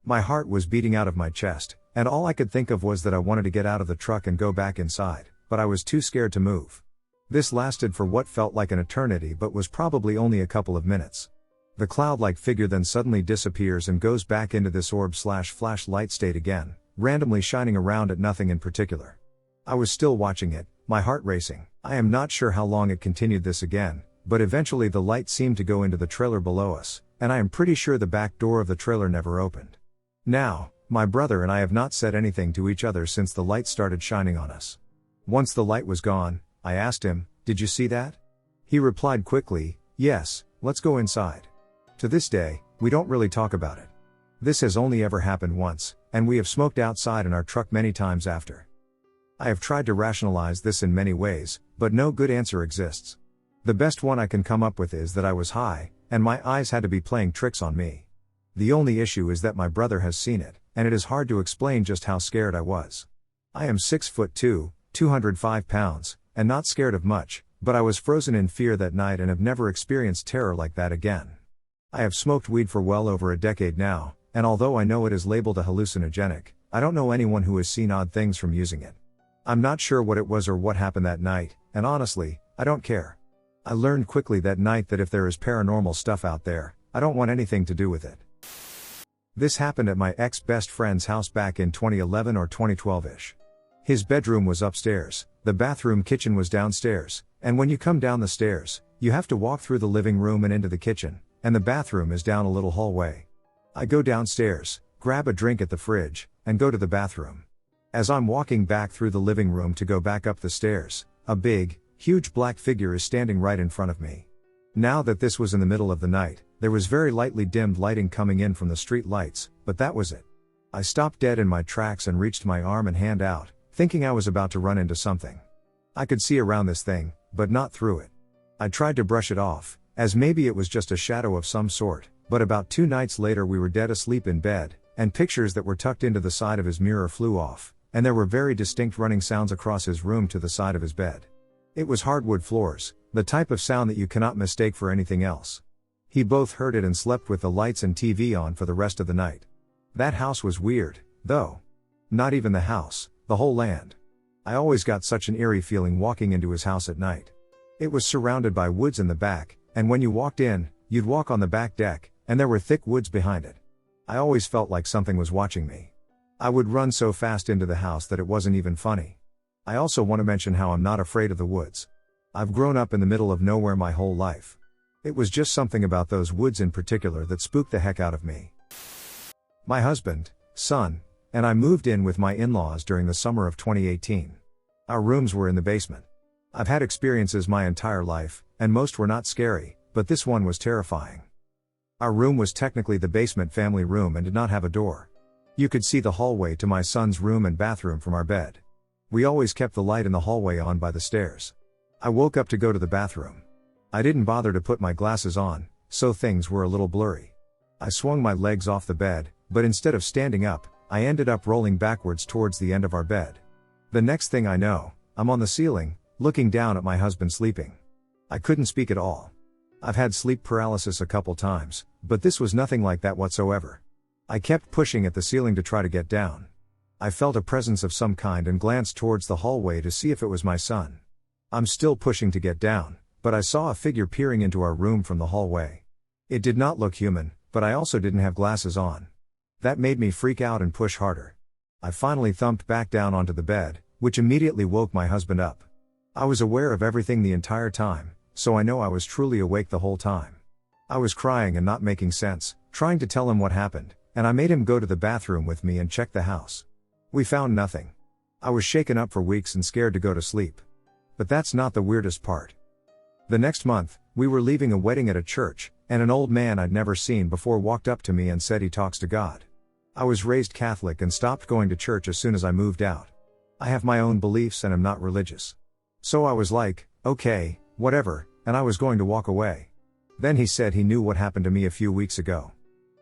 A: My heart was beating out of my chest, and all I could think of was that I wanted to get out of the truck and go back inside, but I was too scared to move. This lasted for what felt like an eternity but was probably only a couple of minutes. The cloud-like figure then suddenly disappears and goes back into this orb/flashlight state again, randomly shining around at nothing in particular. I was still watching it, my heart racing. I am not sure how long it continued this again, but eventually the light seemed to go into the trailer below us, and I am pretty sure the back door of the trailer never opened. Now, my brother and I have not said anything to each other since the light started shining on us. Once the light was gone, I asked him, "Did you see that?" He replied quickly, "Yes, let's go inside." To this day, we don't really talk about it. This has only ever happened once, and we have smoked outside in our truck many times after. I have tried to rationalize this in many ways, but no good answer exists. The best one I can come up with is that I was high, and my eyes had to be playing tricks on me. The only issue is that my brother has seen it, and it is hard to explain just how scared I was. I am 6'2", 205 pounds, and not scared of much, but I was frozen in fear that night and have never experienced terror like that again. I have smoked weed for well over a decade now, and although I know it is labeled a hallucinogenic, I don't know anyone who has seen odd things from using it. I'm not sure what it was or what happened that night, and honestly, I don't care. I learned quickly that night that if there is paranormal stuff out there, I don't want anything to do with it. This happened at my ex-best friend's house back in 2011 or 2012-ish. His bedroom was upstairs, the bathroom kitchen was downstairs, and when you come down the stairs, you have to walk through the living room and into the kitchen, and the bathroom is down a little hallway. I go downstairs, grab a drink at the fridge, and go to the bathroom. As I'm walking back through the living room to go back up the stairs, a big, huge black figure is standing right in front of me. Now that this was in the middle of the night, there was very lightly dimmed lighting coming in from the street lights, but that was it. I stopped dead in my tracks and reached my arm and hand out, thinking I was about to run into something. I could see around this thing, but not through it. I tried to brush it off, as maybe it was just a shadow of some sort, but about 2 nights later we were dead asleep in bed, and pictures that were tucked into the side of his mirror flew off, and there were very distinct running sounds across his room to the side of his bed. It was hardwood floors, the type of sound that you cannot mistake for anything else. He both heard it and slept with the lights and TV on for the rest of the night. That house was weird, though. Not even the house, the whole land. I always got such an eerie feeling walking into his house at night. It was surrounded by woods in the back, and when you walked in, you'd walk on the back deck, and there were thick woods behind it. I always felt like something was watching me. I would run so fast into the house that it wasn't even funny. I also want to mention how I'm not afraid of the woods. I've grown up in the middle of nowhere my whole life. It was just something about those woods in particular that spooked the heck out of me. My husband, son, and I moved in with my in-laws during the summer of 2018. Our rooms were in the basement. I've had experiences my entire life, and most were not scary, but this one was terrifying. Our room was technically the basement family room and did not have a door. You could see the hallway to my son's room and bathroom from our bed. We always kept the light in the hallway on by the stairs. I woke up to go to the bathroom. I didn't bother to put my glasses on, so things were a little blurry. I swung my legs off the bed, but instead of standing up, I ended up rolling backwards towards the end of our bed. The next thing I know, I'm on the ceiling, looking down at my husband sleeping. I couldn't speak at all. I've had sleep paralysis a couple times, but this was nothing like that whatsoever. I kept pushing at the ceiling to try to get down. I felt a presence of some kind and glanced towards the hallway to see if it was my son. I'm still pushing to get down, but I saw a figure peering into our room from the hallway. It did not look human, but I also didn't have glasses on. That made me freak out and push harder. I finally thumped back down onto the bed, which immediately woke my husband up. I was aware of everything the entire time, so I know I was truly awake the whole time. I was crying and not making sense, trying to tell him what happened, and I made him go to the bathroom with me and check the house. We found nothing. I was shaken up for weeks and scared to go to sleep. But that's not the weirdest part. The next month, we were leaving a wedding at a church, and an old man I'd never seen before walked up to me and said he talks to God. I was raised Catholic and stopped going to church as soon as I moved out. I have my own beliefs and am not religious. So I was like, okay, whatever, and I was going to walk away. Then he said he knew what happened to me a few weeks ago.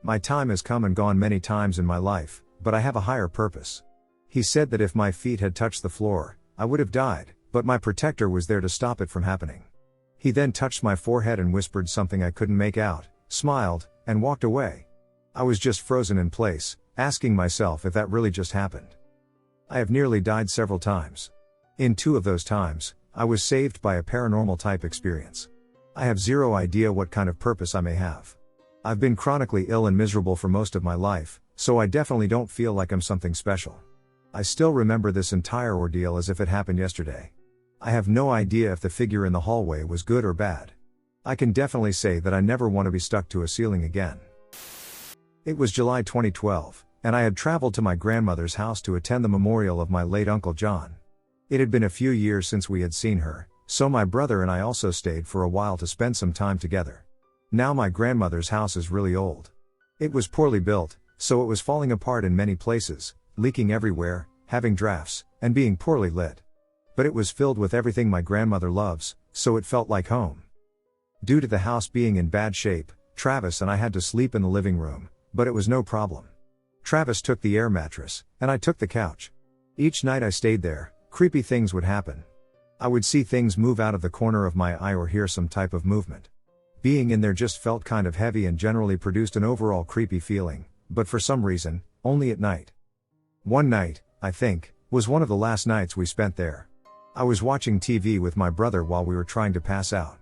A: My time has come and gone many times in my life, but I have a higher purpose. He said that if my feet had touched the floor, I would have died, but my protector was there to stop it from happening. He then touched my forehead and whispered something I couldn't make out, smiled, and walked away. I was just frozen in place, asking myself if that really just happened. I have nearly died several times. In 2 of those times, I was saved by a paranormal type experience. I have zero idea what kind of purpose I may have. I've been chronically ill and miserable for most of my life, so I definitely don't feel like I'm something special. I still remember this entire ordeal as if it happened yesterday. I have no idea if the figure in the hallway was good or bad. I can definitely say that I never want to be stuck to a ceiling again. It was July 2012, and I had traveled to my grandmother's house to attend the memorial of my late Uncle John. It had been a few years since we had seen her, so my brother and I also stayed for a while to spend some time together. Now my grandmother's house is really old. It was poorly built, so it was falling apart in many places, leaking everywhere, having drafts, and being poorly lit. But it was filled with everything my grandmother loves, so it felt like home. Due to the house being in bad shape, Travis and I had to sleep in the living room, but it was no problem. Travis took the air mattress, and I took the couch. Each night I stayed there, creepy things would happen. I would see things move out of the corner of my eye or hear some type of movement. Being in there just felt kind of heavy and generally produced an overall creepy feeling, but for some reason, only at night. One night, I think, was one of the last nights we spent there. I was watching TV with my brother while we were trying to pass out.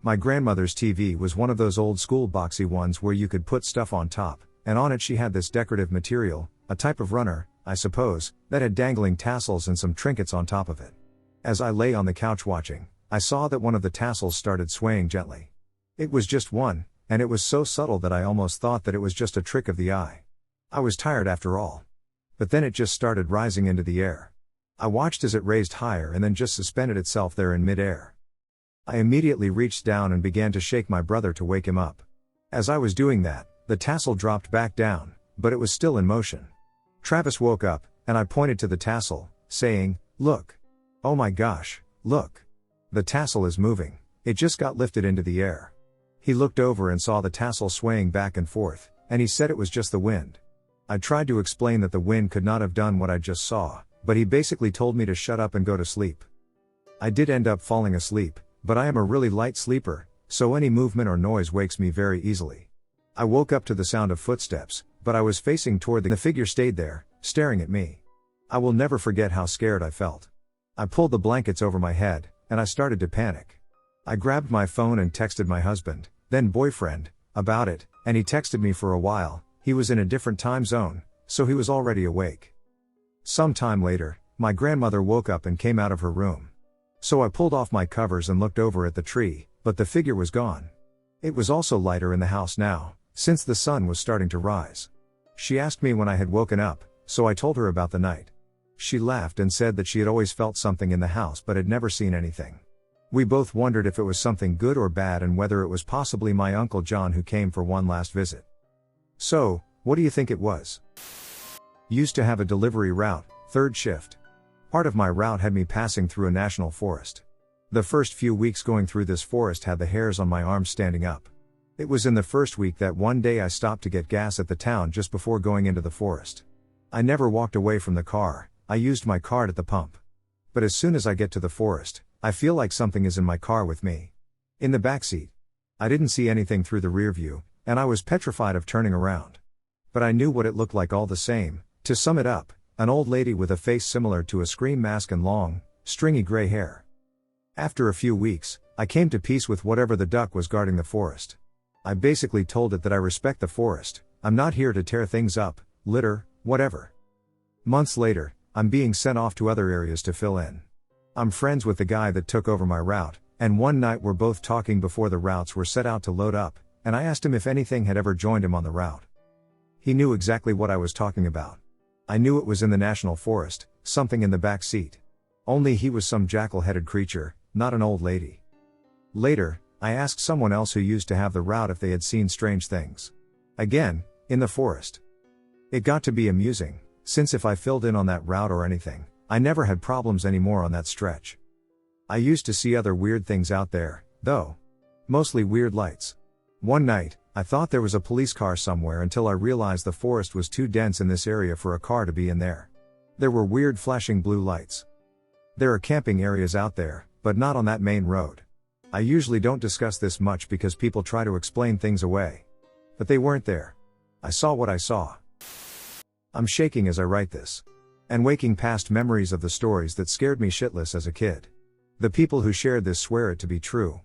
A: My grandmother's TV was one of those old school boxy ones where you could put stuff on top, and on it she had this decorative material, a type of runner, I suppose, that had dangling tassels and some trinkets on top of it. As I lay on the couch watching, I saw that one of the tassels started swaying gently. It was just one, and it was so subtle that I almost thought that it was just a trick of the eye. I was tired after all. But then it just started rising into the air. I watched as it raised higher and then just suspended itself there in mid-air. I immediately reached down and began to shake my brother to wake him up. As I was doing that, the tassel dropped back down, but it was still in motion. Travis woke up, and I pointed to the tassel, saying, "Look. Oh my gosh, look. The tassel is moving, it just got lifted into the air." He looked over and saw the tassel swaying back and forth, and he said it was just the wind. I tried to explain that the wind could not have done what I just saw, but he basically told me to shut up and go to sleep. I did end up falling asleep, but I am a really light sleeper, so any movement or noise wakes me very easily. I woke up to the sound of footsteps, but I was facing toward the figure stayed there, staring at me. I will never forget how scared I felt. I pulled the blankets over my head, and I started to panic. I grabbed my phone and texted my husband, then boyfriend, about it, and he texted me for a while. He was in a different time zone, so he was already awake. Some time later, my grandmother woke up and came out of her room. So I pulled off my covers and looked over at the tree, but the figure was gone. It was also lighter in the house now, since the sun was starting to rise. She asked me when I had woken up, so I told her about the night. She laughed and said that she had always felt something in the house but had never seen anything. We both wondered if it was something good or bad and whether it was possibly my Uncle John who came for one last visit. So, what do you think it was? Used to have a delivery route, third shift. Part of my route had me passing through a national forest. The first few weeks going through this forest had the hairs on my arms standing up. It was in the first week that one day I stopped to get gas at the town just before going into the forest. I never walked away from the car, I used my card at the pump. But as soon as I get to the forest, I feel like something is in my car with me. In the backseat. I didn't see anything through the rear view, and I was petrified of turning around. But I knew what it looked like all the same. To sum it up, an old lady with a face similar to a scream mask and long, stringy gray hair. After a few weeks, I came to peace with whatever the duck was guarding the forest. I basically told it that I respect the forest, I'm not here to tear things up, litter, whatever. Months later, I'm being sent off to other areas to fill in. I'm friends with the guy that took over my route, and one night we're both talking before the routes were set out to load up, and I asked him if anything had ever joined him on the route. He knew exactly what I was talking about. I knew it was in the national forest, something in the back seat. Only he was some jackal-headed creature, not an old lady. Later, I asked someone else who used to have the route if they had seen strange things. Again, in the forest. It got to be amusing, since if I filled in on that route or anything, I never had problems anymore on that stretch. I used to see other weird things out there, though. Mostly weird lights. One night, I thought there was a police car somewhere until I realized the forest was too dense in this area for a car to be in there. There were weird flashing blue lights. There are camping areas out there, but not on that main road. I usually don't discuss this much because people try to explain things away. But they weren't there. I saw what I saw. I'm shaking as I write this. And waking past memories of the stories that scared me shitless as a kid. The people who shared this swear it to be true.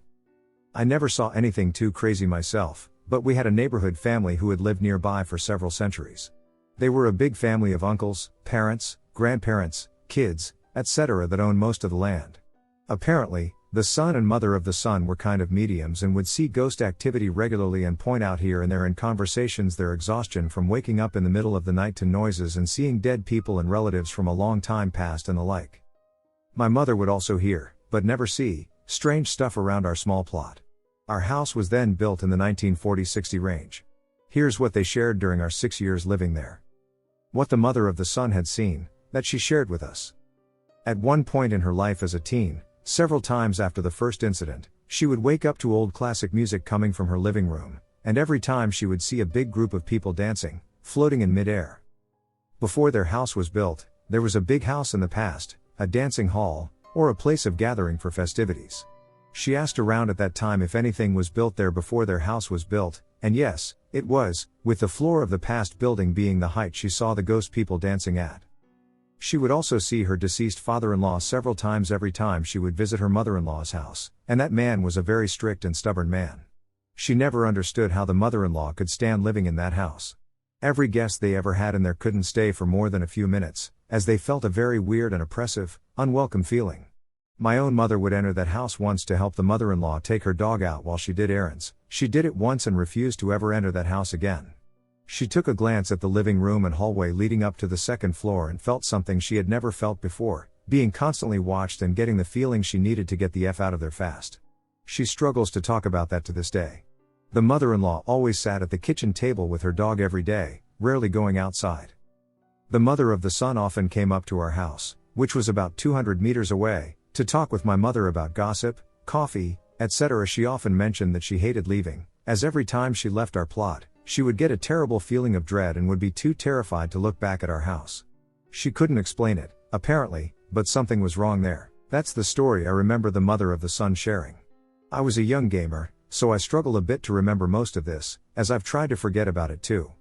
A: I never saw anything too crazy myself, but we had a neighborhood family who had lived nearby for several centuries. They were a big family of uncles, parents, grandparents, kids, etc. that owned most of the land. Apparently, the son and mother of the son were kind of mediums and would see ghost activity regularly and point out here and there in conversations their exhaustion from waking up in the middle of the night to noises and seeing dead people and relatives from a long time past and the like. My mother would also hear, but never see, strange stuff around our small plot. Our house was then built in the 1940-60 range. Here's what they shared during our 6 years living there. What the mother of the son had seen, that she shared with us. At one point in her life as a teen, several times after the first incident, she would wake up to old classic music coming from her living room, and every time she would see a big group of people dancing, floating in mid-air. Before their house was built, there was a big house in the past, a dancing hall, or a place of gathering for festivities. She asked around at that time if anything was built there before their house was built, and yes, it was, with the floor of the past building being the height she saw the ghost people dancing at. She would also see her deceased father-in-law several times every time she would visit her mother-in-law's house, and that man was a very strict and stubborn man. She never understood how the mother-in-law could stand living in that house. Every guest they ever had in there couldn't stay for more than a few minutes, as they felt a very weird and oppressive, unwelcome feeling. My own mother would enter that house once to help the mother-in-law take her dog out while she did errands. She did it once and refused to ever enter that house again. She took a glance at the living room and hallway leading up to the second floor and felt something she had never felt before, being constantly watched and getting the feeling she needed to get the F out of there fast. She struggles to talk about that to this day. The mother-in-law always sat at the kitchen table with her dog every day, rarely going outside. The mother of the son often came up to our house, which was about 200 meters away, to talk with my mother about gossip, coffee, etc. She often mentioned that she hated leaving, as every time she left our plot, she would get a terrible feeling of dread and would be too terrified to look back at our house. She couldn't explain it, apparently, but something was wrong there. That's the story I remember the mother of the son sharing. I was a young gamer, so I struggle a bit to remember most of this, as I've tried to forget about it too.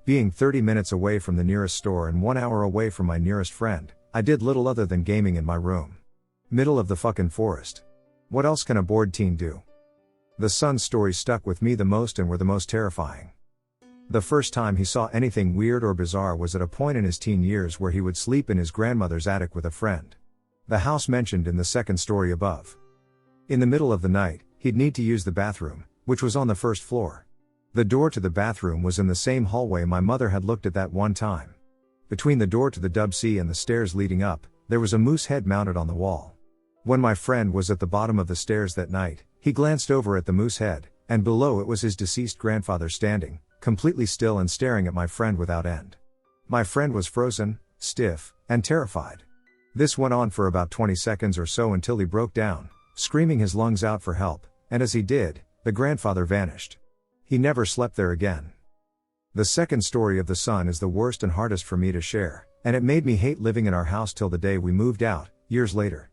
A: Being 30 minutes away from the nearest store and 1 hour away from my nearest friend, I did little other than gaming in my room. Middle of the fucking forest. What else can a bored teen do? The son's stories stuck with me the most and were the most terrifying. The first time he saw anything weird or bizarre was at a point in his teen years where he would sleep in his grandmother's attic with a friend. The house mentioned in the second story above. In the middle of the night, he'd need to use the bathroom, which was on the first floor. The door to the bathroom was in the same hallway my mother had looked at that one time. Between the door to the WC and the stairs leading up, there was a moose head mounted on the wall. When my friend was at the bottom of the stairs that night, he glanced over at the moose head, and below it was his deceased grandfather standing, completely still and staring at my friend without end. My friend was frozen, stiff, and terrified. This went on for about 20 seconds or so until he broke down, screaming his lungs out for help, and as he did, the grandfather vanished. He never slept there again. The second story of the son is the worst and hardest for me to share, and it made me hate living in our house till the day we moved out, years later.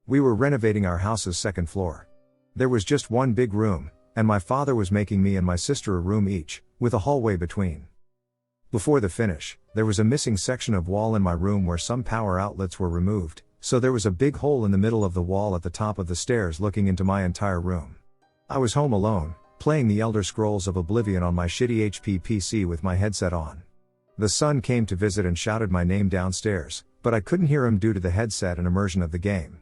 A: We were renovating our house's second floor. There was just one big room, and my father was making me and my sister a room each, with a hallway between. Before the finish, there was a missing section of wall in my room where some power outlets were removed, so there was a big hole in the middle of the wall at the top of the stairs looking into my entire room. I was home alone, playing the Elder Scrolls of Oblivion on my shitty HP PC with my headset on. The son came to visit and shouted my name downstairs, but I couldn't hear him due to the headset and immersion of the game.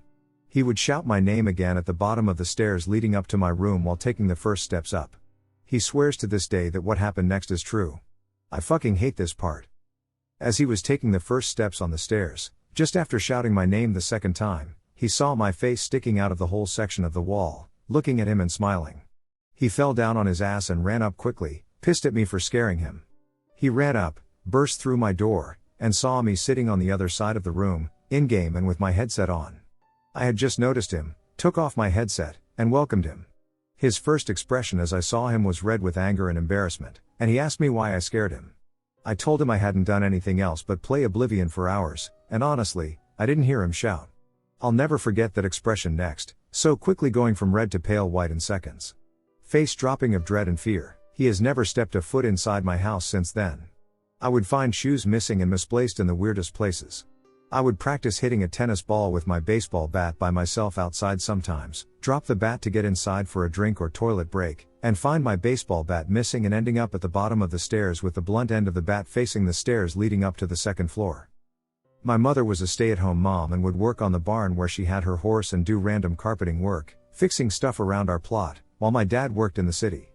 A: He would shout my name again at the bottom of the stairs leading up to my room while taking the first steps up. He swears to this day that what happened next is true. I fucking hate this part. As he was taking the first steps on the stairs, just after shouting my name the second time, he saw my face sticking out of the whole section of the wall, looking at him and smiling. He fell down on his ass and ran up quickly, pissed at me for scaring him. He ran up, burst through my door, and saw me sitting on the other side of the room, in-game and with my headset on. I had just noticed him, took off my headset, and welcomed him. His first expression as I saw him was red with anger and embarrassment, and he asked me why I scared him. I told him I hadn't done anything else but play Oblivion for hours, and honestly, I didn't hear him shout. I'll never forget that expression next, so quickly going from red to pale white in seconds. Face dropping of dread and fear. He has never stepped a foot inside my house since then. I would find shoes missing and misplaced in the weirdest places. I would practice hitting a tennis ball with my baseball bat by myself outside sometimes, drop the bat to get inside for a drink or toilet break, and find my baseball bat missing and ending up at the bottom of the stairs with the blunt end of the bat facing the stairs leading up to the second floor. My mother was a stay-at-home mom and would work on the barn where she had her horse and do random carpeting work, fixing stuff around our plot, while my dad worked in the city.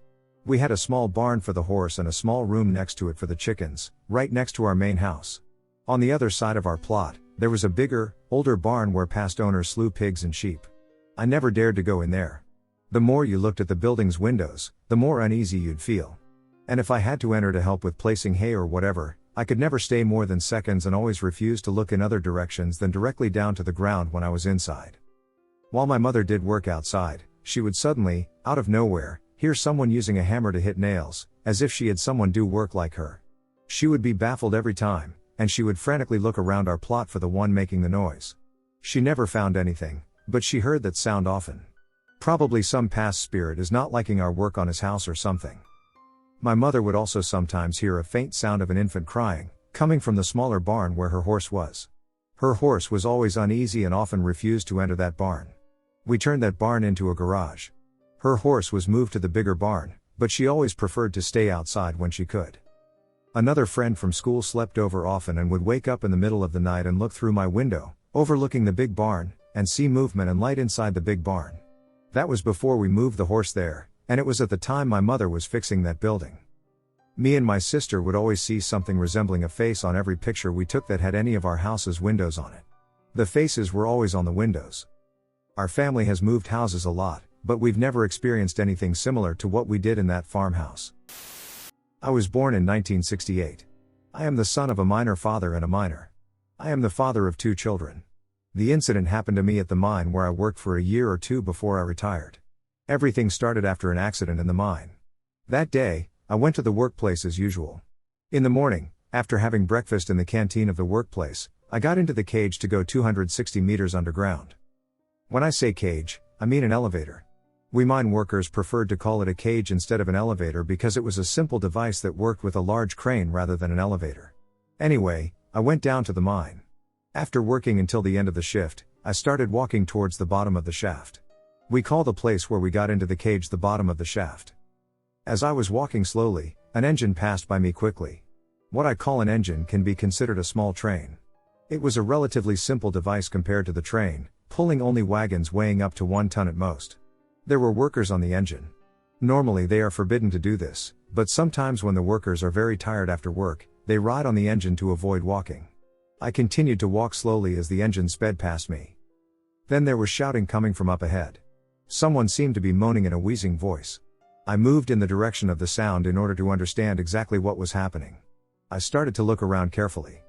A: We had a small barn for the horse and a small room next to it for the chickens, right next to our main house. On the other side of our plot, there was a bigger, older barn where past owners slew pigs and sheep. I never dared to go in there. The more you looked at the building's windows, the more uneasy you'd feel. And if I had to enter to help with placing hay or whatever, I could never stay more than seconds and always refused to look in other directions than directly down to the ground when I was inside. While my mother did work outside, she would suddenly, out of nowhere, hear someone using a hammer to hit nails, as if she had someone do work like her. She would be baffled every time, and she would frantically look around our plot for the one making the noise. She never found anything, but she heard that sound often. Probably some past spirit is not liking our work on his house or something. My mother would also sometimes hear a faint sound of an infant crying, coming from the smaller barn where her horse was. Her horse was always uneasy and often refused to enter that barn. We turned that barn into a garage. Her horse was moved to the bigger barn, but she always preferred to stay outside when she could. Another friend from school slept over often and would wake up in the middle of the night and look through my window, overlooking the big barn, and see movement and light inside the big barn. That was before we moved the horse there, and it was at the time my mother was fixing that building. Me and my sister would always see something resembling a face on every picture we took that had any of our house's windows on it. The faces were always on the windows. Our family has moved houses a lot, but we've never experienced anything similar to what we did in that farmhouse. I was born in 1968. I am the son of a miner father and a miner. I am the father of 2 children. The incident happened to me at the mine where I worked for a year or 2 before I retired. Everything started after an accident in the mine. That day, I went to the workplace as usual. In the morning, after having breakfast in the canteen of the workplace, I got into the cage to go 260 meters underground. When I say cage, I mean an elevator. We mine workers preferred to call it a cage instead of an elevator because it was a simple device that worked with a large crane rather than an elevator. Anyway, I went down to the mine. After working until the end of the shift, I started walking towards the bottom of the shaft. We call the place where we got into the cage the bottom of the shaft. As I was walking slowly, an engine passed by me quickly. What I call an engine can be considered a small train. It was a relatively simple device compared to the train, pulling only wagons weighing up to 1 ton at most. There were workers on the engine. Normally they are forbidden to do this, but sometimes when the workers are very tired after work, they ride on the engine to avoid walking. I continued to walk slowly as the engine sped past me. Then there was shouting coming from up ahead. Someone seemed to be moaning in a wheezing voice. I moved in the direction of the sound in order to understand exactly what was happening. I started to look around carefully.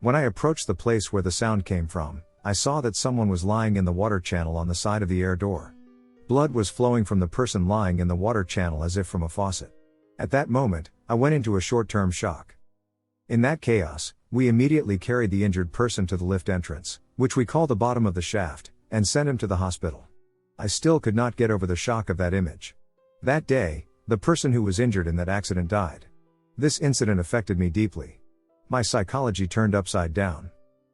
A: When I approached the place where the sound came from, I saw that someone was lying in the water channel on the side of the air door. Blood was flowing from the person lying in the water channel as if from a faucet. At that moment, I went into a short-term shock. In that chaos, we immediately carried the injured person to the lift entrance, which we call the bottom of the shaft, and sent him to the hospital. I still could not get over the shock of that image. That day, the person who was injured in that accident died. This incident affected me deeply. My psychology turned upside down.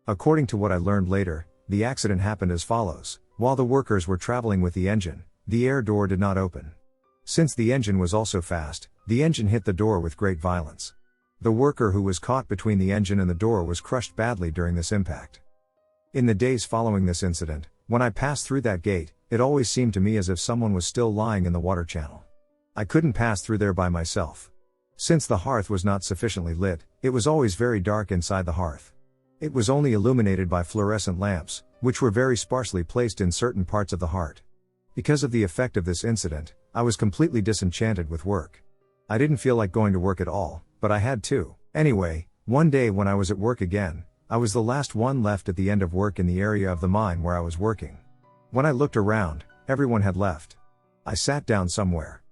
A: According to what I learned later, the accident happened as follows. While the workers were traveling with the engine, the air door did not open. Since the engine was also fast, the engine hit the door with great violence. The worker who was caught between the engine and the door was crushed badly during this impact. In the days following this incident, when I passed through that gate, it always seemed to me as if someone was still lying in the water channel. I couldn't pass through there by myself. Since the hearth was not sufficiently lit, it was always very dark inside the hearth. It was only illuminated by fluorescent lamps, which were very sparsely placed in certain parts of the heart. Because of the effect of this incident, I was completely disenchanted with work. I didn't feel like going to work at all, but I had to. Anyway, one day when I was at work again, I was the last one left at the end of work in the area of the mine where I was working. When I looked around, everyone had left. I sat down somewhere.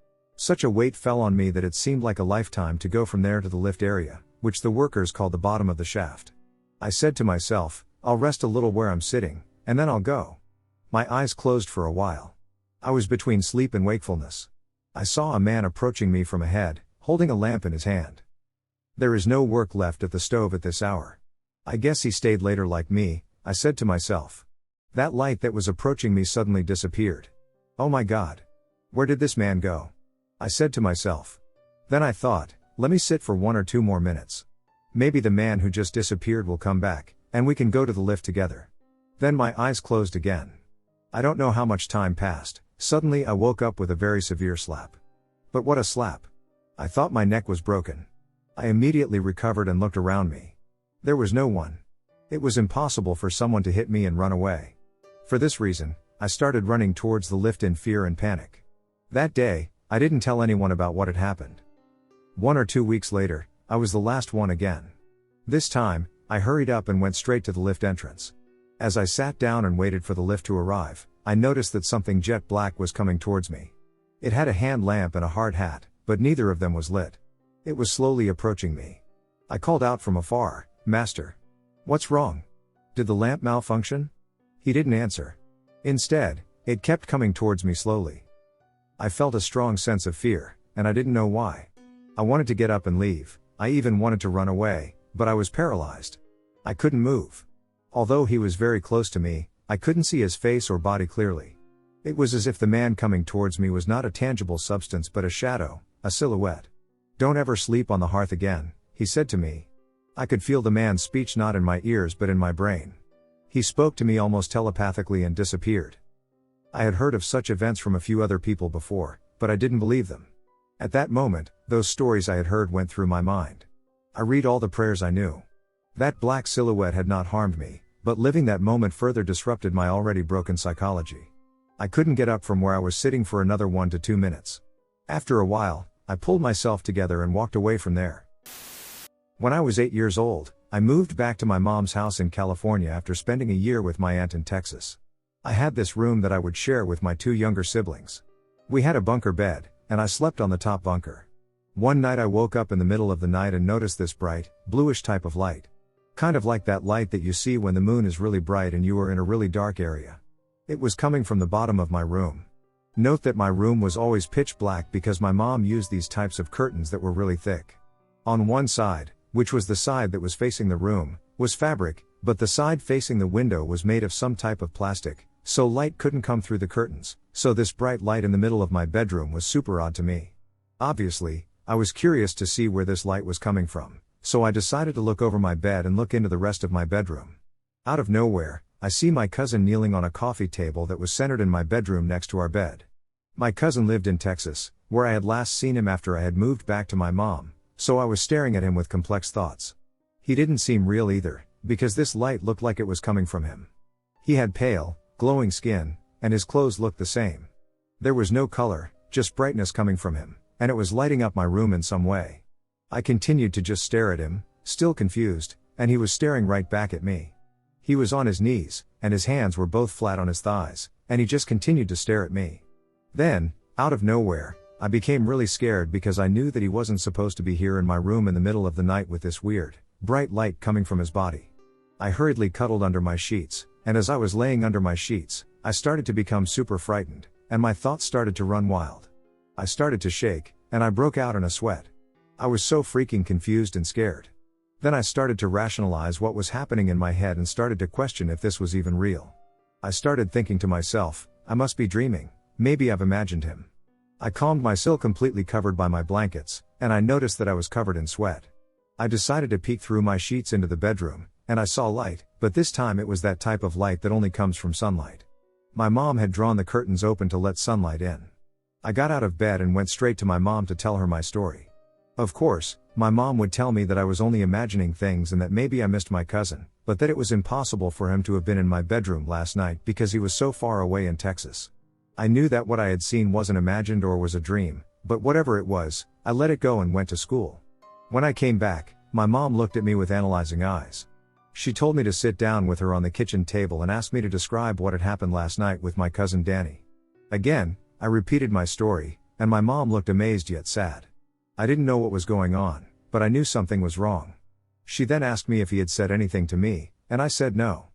A: Such a weight fell on me that it seemed like a lifetime to go from there to the lift area, which the workers called the bottom of the shaft. I said to myself, I'll rest a little where I'm sitting, and then I'll go. My eyes closed for a while. I was between sleep and wakefulness. I saw a man approaching me from ahead, holding a lamp in his hand. There is no work left at the stove at this hour. I guess he stayed later like me, I said to myself. That light that was approaching me suddenly disappeared. Oh my God. Where did this man go? I said to myself. Then I thought, let me sit for 1 or 2 more minutes. Maybe the man who just disappeared will come back, and we can go to the lift together. Then my eyes closed again. I don't know how much time passed, suddenly I woke up with a very severe slap. But what a slap. I thought my neck was broken. I immediately recovered and looked around me. There was no one. It was impossible for someone to hit me and run away. For this reason, I started running towards the lift in fear and panic. That day, I didn't tell anyone about what had happened. 1 or 2 weeks later, I was the last one again. This time, I hurried up and went straight to the lift entrance. As I sat down and waited for the lift to arrive, I noticed that something jet black was coming towards me. It had a hand lamp and a hard hat, but neither of them was lit. It was slowly approaching me. I called out from afar, Master. What's wrong? Did the lamp malfunction? He didn't answer. Instead, it kept coming towards me slowly. I felt a strong sense of fear, and I didn't know why. I wanted to get up and leave, I even wanted to run away, but I was paralyzed. I couldn't move. Although he was very close to me, I couldn't see his face or body clearly. It was as if the man coming towards me was not a tangible substance but a shadow, a silhouette. Don't ever sleep on the hearth again, he said to me. I could feel the man's speech not in my ears but in my brain. He spoke to me almost telepathically and disappeared. I had heard of such events from a few other people before, but I didn't believe them. At that moment, those stories I had heard went through my mind. I read all the prayers I knew. That black silhouette had not harmed me, but living that moment further disrupted my already broken psychology. I couldn't get up from where I was sitting for another 1 to 2 minutes. After a while, I pulled myself together and walked away from there. When I was 8 years old, I moved back to my mom's house in California after spending a year with my aunt in Texas. I had this room that I would share with my 2 younger siblings. We had a bunker bed, and I slept on the top bunker. One night I woke up in the middle of the night and noticed this bright, bluish type of light. Kind of like that light that you see when the moon is really bright and you are in a really dark area. It was coming from the bottom of my room. Note that my room was always pitch black because my mom used these types of curtains that were really thick. On one side, which was the side that was facing the room, was fabric, but the side facing the window was made of some type of plastic, so light couldn't come through the curtains, so this bright light in the middle of my bedroom was super odd to me. Obviously, I was curious to see where this light was coming from, so I decided to look over my bed and look into the rest of my bedroom. Out of nowhere, I see my cousin kneeling on a coffee table that was centered in my bedroom next to our bed. My cousin lived in Texas, where I had last seen him after I had moved back to my mom, so I was staring at him with complex thoughts. He didn't seem real either, because this light looked like it was coming from him. He had pale, glowing skin, and his clothes looked the same. There was no color, just brightness coming from him, and it was lighting up my room in some way. I continued to just stare at him, still confused, and he was staring right back at me. He was on his knees, and his hands were both flat on his thighs, and he just continued to stare at me. Then, out of nowhere, I became really scared because I knew that he wasn't supposed to be here in my room in the middle of the night with this weird, bright light coming from his body. I hurriedly cuddled under my sheets, and as I was laying under my sheets, I started to become super frightened, and my thoughts started to run wild. I started to shake, and I broke out in a sweat. I was so freaking confused and scared. Then I started to rationalize what was happening in my head and started to question if this was even real. I started thinking to myself, I must be dreaming, maybe I've imagined him. I calmed myself completely covered by my blankets, and I noticed that I was covered in sweat. I decided to peek through my sheets into the bedroom, and I saw light, but this time it was that type of light that only comes from sunlight. My mom had drawn the curtains open to let sunlight in. I got out of bed and went straight to my mom to tell her my story. Of course, my mom would tell me that I was only imagining things and that maybe I missed my cousin, but that it was impossible for him to have been in my bedroom last night because he was so far away in Texas. I knew that what I had seen wasn't imagined or was a dream, but whatever it was, I let it go and went to school. When I came back, my mom looked at me with analyzing eyes. She told me to sit down with her on the kitchen table and asked me to describe what had happened last night with my cousin Danny. Again, I repeated my story, and my mom looked amazed yet sad. I didn't know what was going on, but I knew something was wrong. She then asked me if he had said anything to me, and I said no.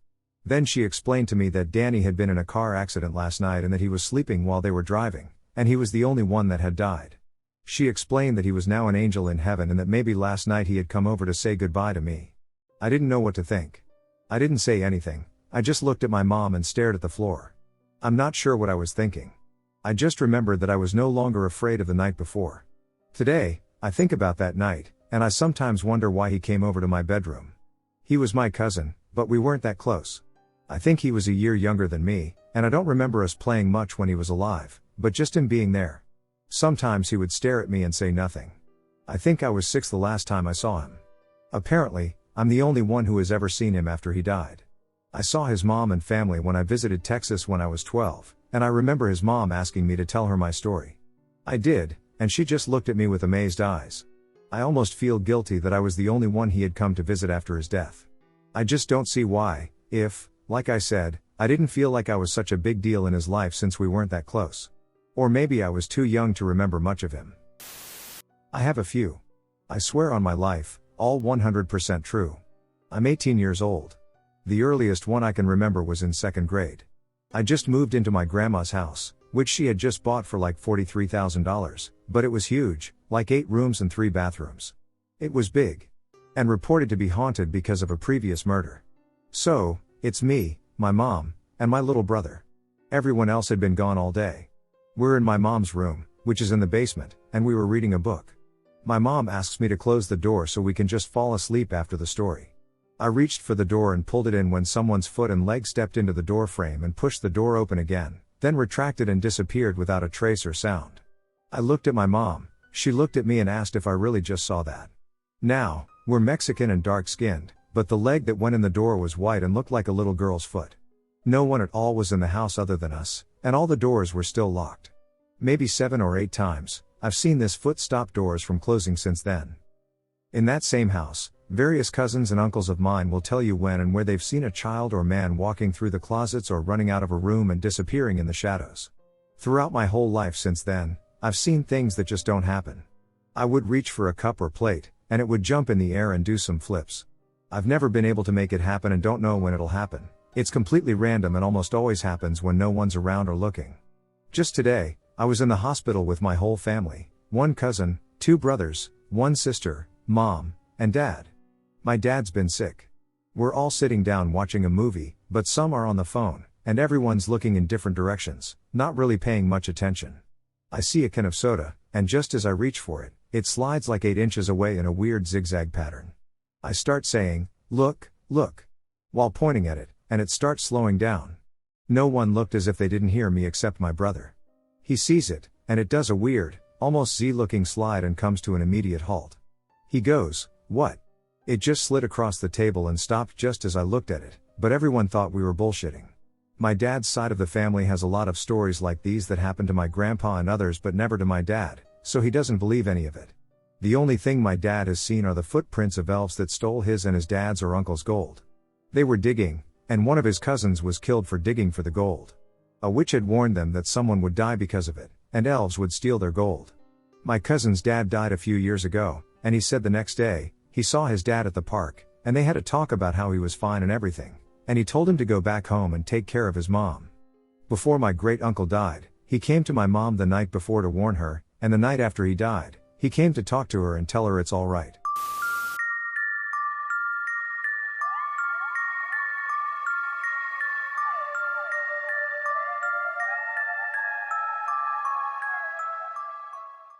A: Then she explained to me that Danny had been in a car accident last night and that he was sleeping while they were driving, and he was the only one that had died. She explained that he was now an angel in heaven and that maybe last night he had come over to say goodbye to me. I didn't know what to think. I didn't say anything, I just looked at my mom and stared at the floor. I'm not sure what I was thinking. I just remembered that I was no longer afraid of the night before. Today, I think about that night, and I sometimes wonder why he came over to my bedroom. He was my cousin, but we weren't that close. I think he was a year younger than me, and I don't remember us playing much when he was alive, but just him being there. Sometimes he would stare at me and say nothing. I think I was 6 the last time I saw him. Apparently, I'm the only one who has ever seen him after he died. I saw his mom and family when I visited Texas when I was 12, and I remember his mom asking me to tell her my story. I did, and she just looked at me with amazed eyes. I almost feel guilty that I was the only one he had come to visit after his death. I just don't see why, if, like I said, I didn't feel like I was such a big deal in his life since we weren't that close. Or maybe I was too young to remember much of him. I have a few. I swear on my life, all 100% true. I'm 18 years old. The earliest one I can remember was in 2nd grade. I just moved into my grandma's house, which she had just bought for like $43,000, but it was huge, like 8 rooms and 3 bathrooms. It was big. And reported to be haunted because of a previous murder. So, it's me, my mom, and my little brother. Everyone else had been gone all day. We're in my mom's room, which is in the basement, and we were reading a book. My mom asks me to close the door so we can just fall asleep after the story. I reached for the door and pulled it in when someone's foot and leg stepped into the door frame and pushed the door open again, then retracted and disappeared without a trace or sound. I looked at my mom, she looked at me and asked if I really just saw that. Now, we're Mexican and dark-skinned, but the leg that went in the door was white and looked like a little girl's foot. No one at all was in the house other than us, and all the doors were still locked. Maybe 7 or 8 times, I've seen this foot stop doors from closing since then. In that same house, various cousins and uncles of mine will tell you when and where they've seen a child or man walking through the closets or running out of a room and disappearing in the shadows. Throughout my whole life since then, I've seen things that just don't happen. I would reach for a cup or plate, and it would jump in the air and do some flips. I've never been able to make it happen and don't know when it'll happen. It's completely random and almost always happens when no one's around or looking. Just today, I was in the hospital with my whole family, 1 cousin, 2 brothers, 1 sister, mom, and dad. My dad's been sick. We're all sitting down watching a movie, but some are on the phone, and everyone's looking in different directions, not really paying much attention. I see a can of soda, and just as I reach for it, it slides like 8 inches away in a weird zigzag pattern. I start saying, "Look, look." while pointing at it, and it starts slowing down. No one looked as if they didn't hear me except my brother. He sees it, and it does a weird, almost Z-looking slide and comes to an immediate halt. He goes, "What?" It just slid across the table and stopped just as I looked at it, but everyone thought we were bullshitting. My dad's side of the family has a lot of stories like these that happened to my grandpa and others but never to my dad, so he doesn't believe any of it. The only thing my dad has seen are the footprints of elves that stole his and his dad's or uncle's gold. They were digging, and one of his cousins was killed for digging for the gold. A witch had warned them that someone would die because of it, and elves would steal their gold. My cousin's dad died a few years ago, and he said the next day, he saw his dad at the park, and they had a talk about how he was fine and everything, and he told him to go back home and take care of his mom. Before my great-uncle died, he came to my mom the night before to warn her, and the night after he died, he came to talk to her and tell her it's alright.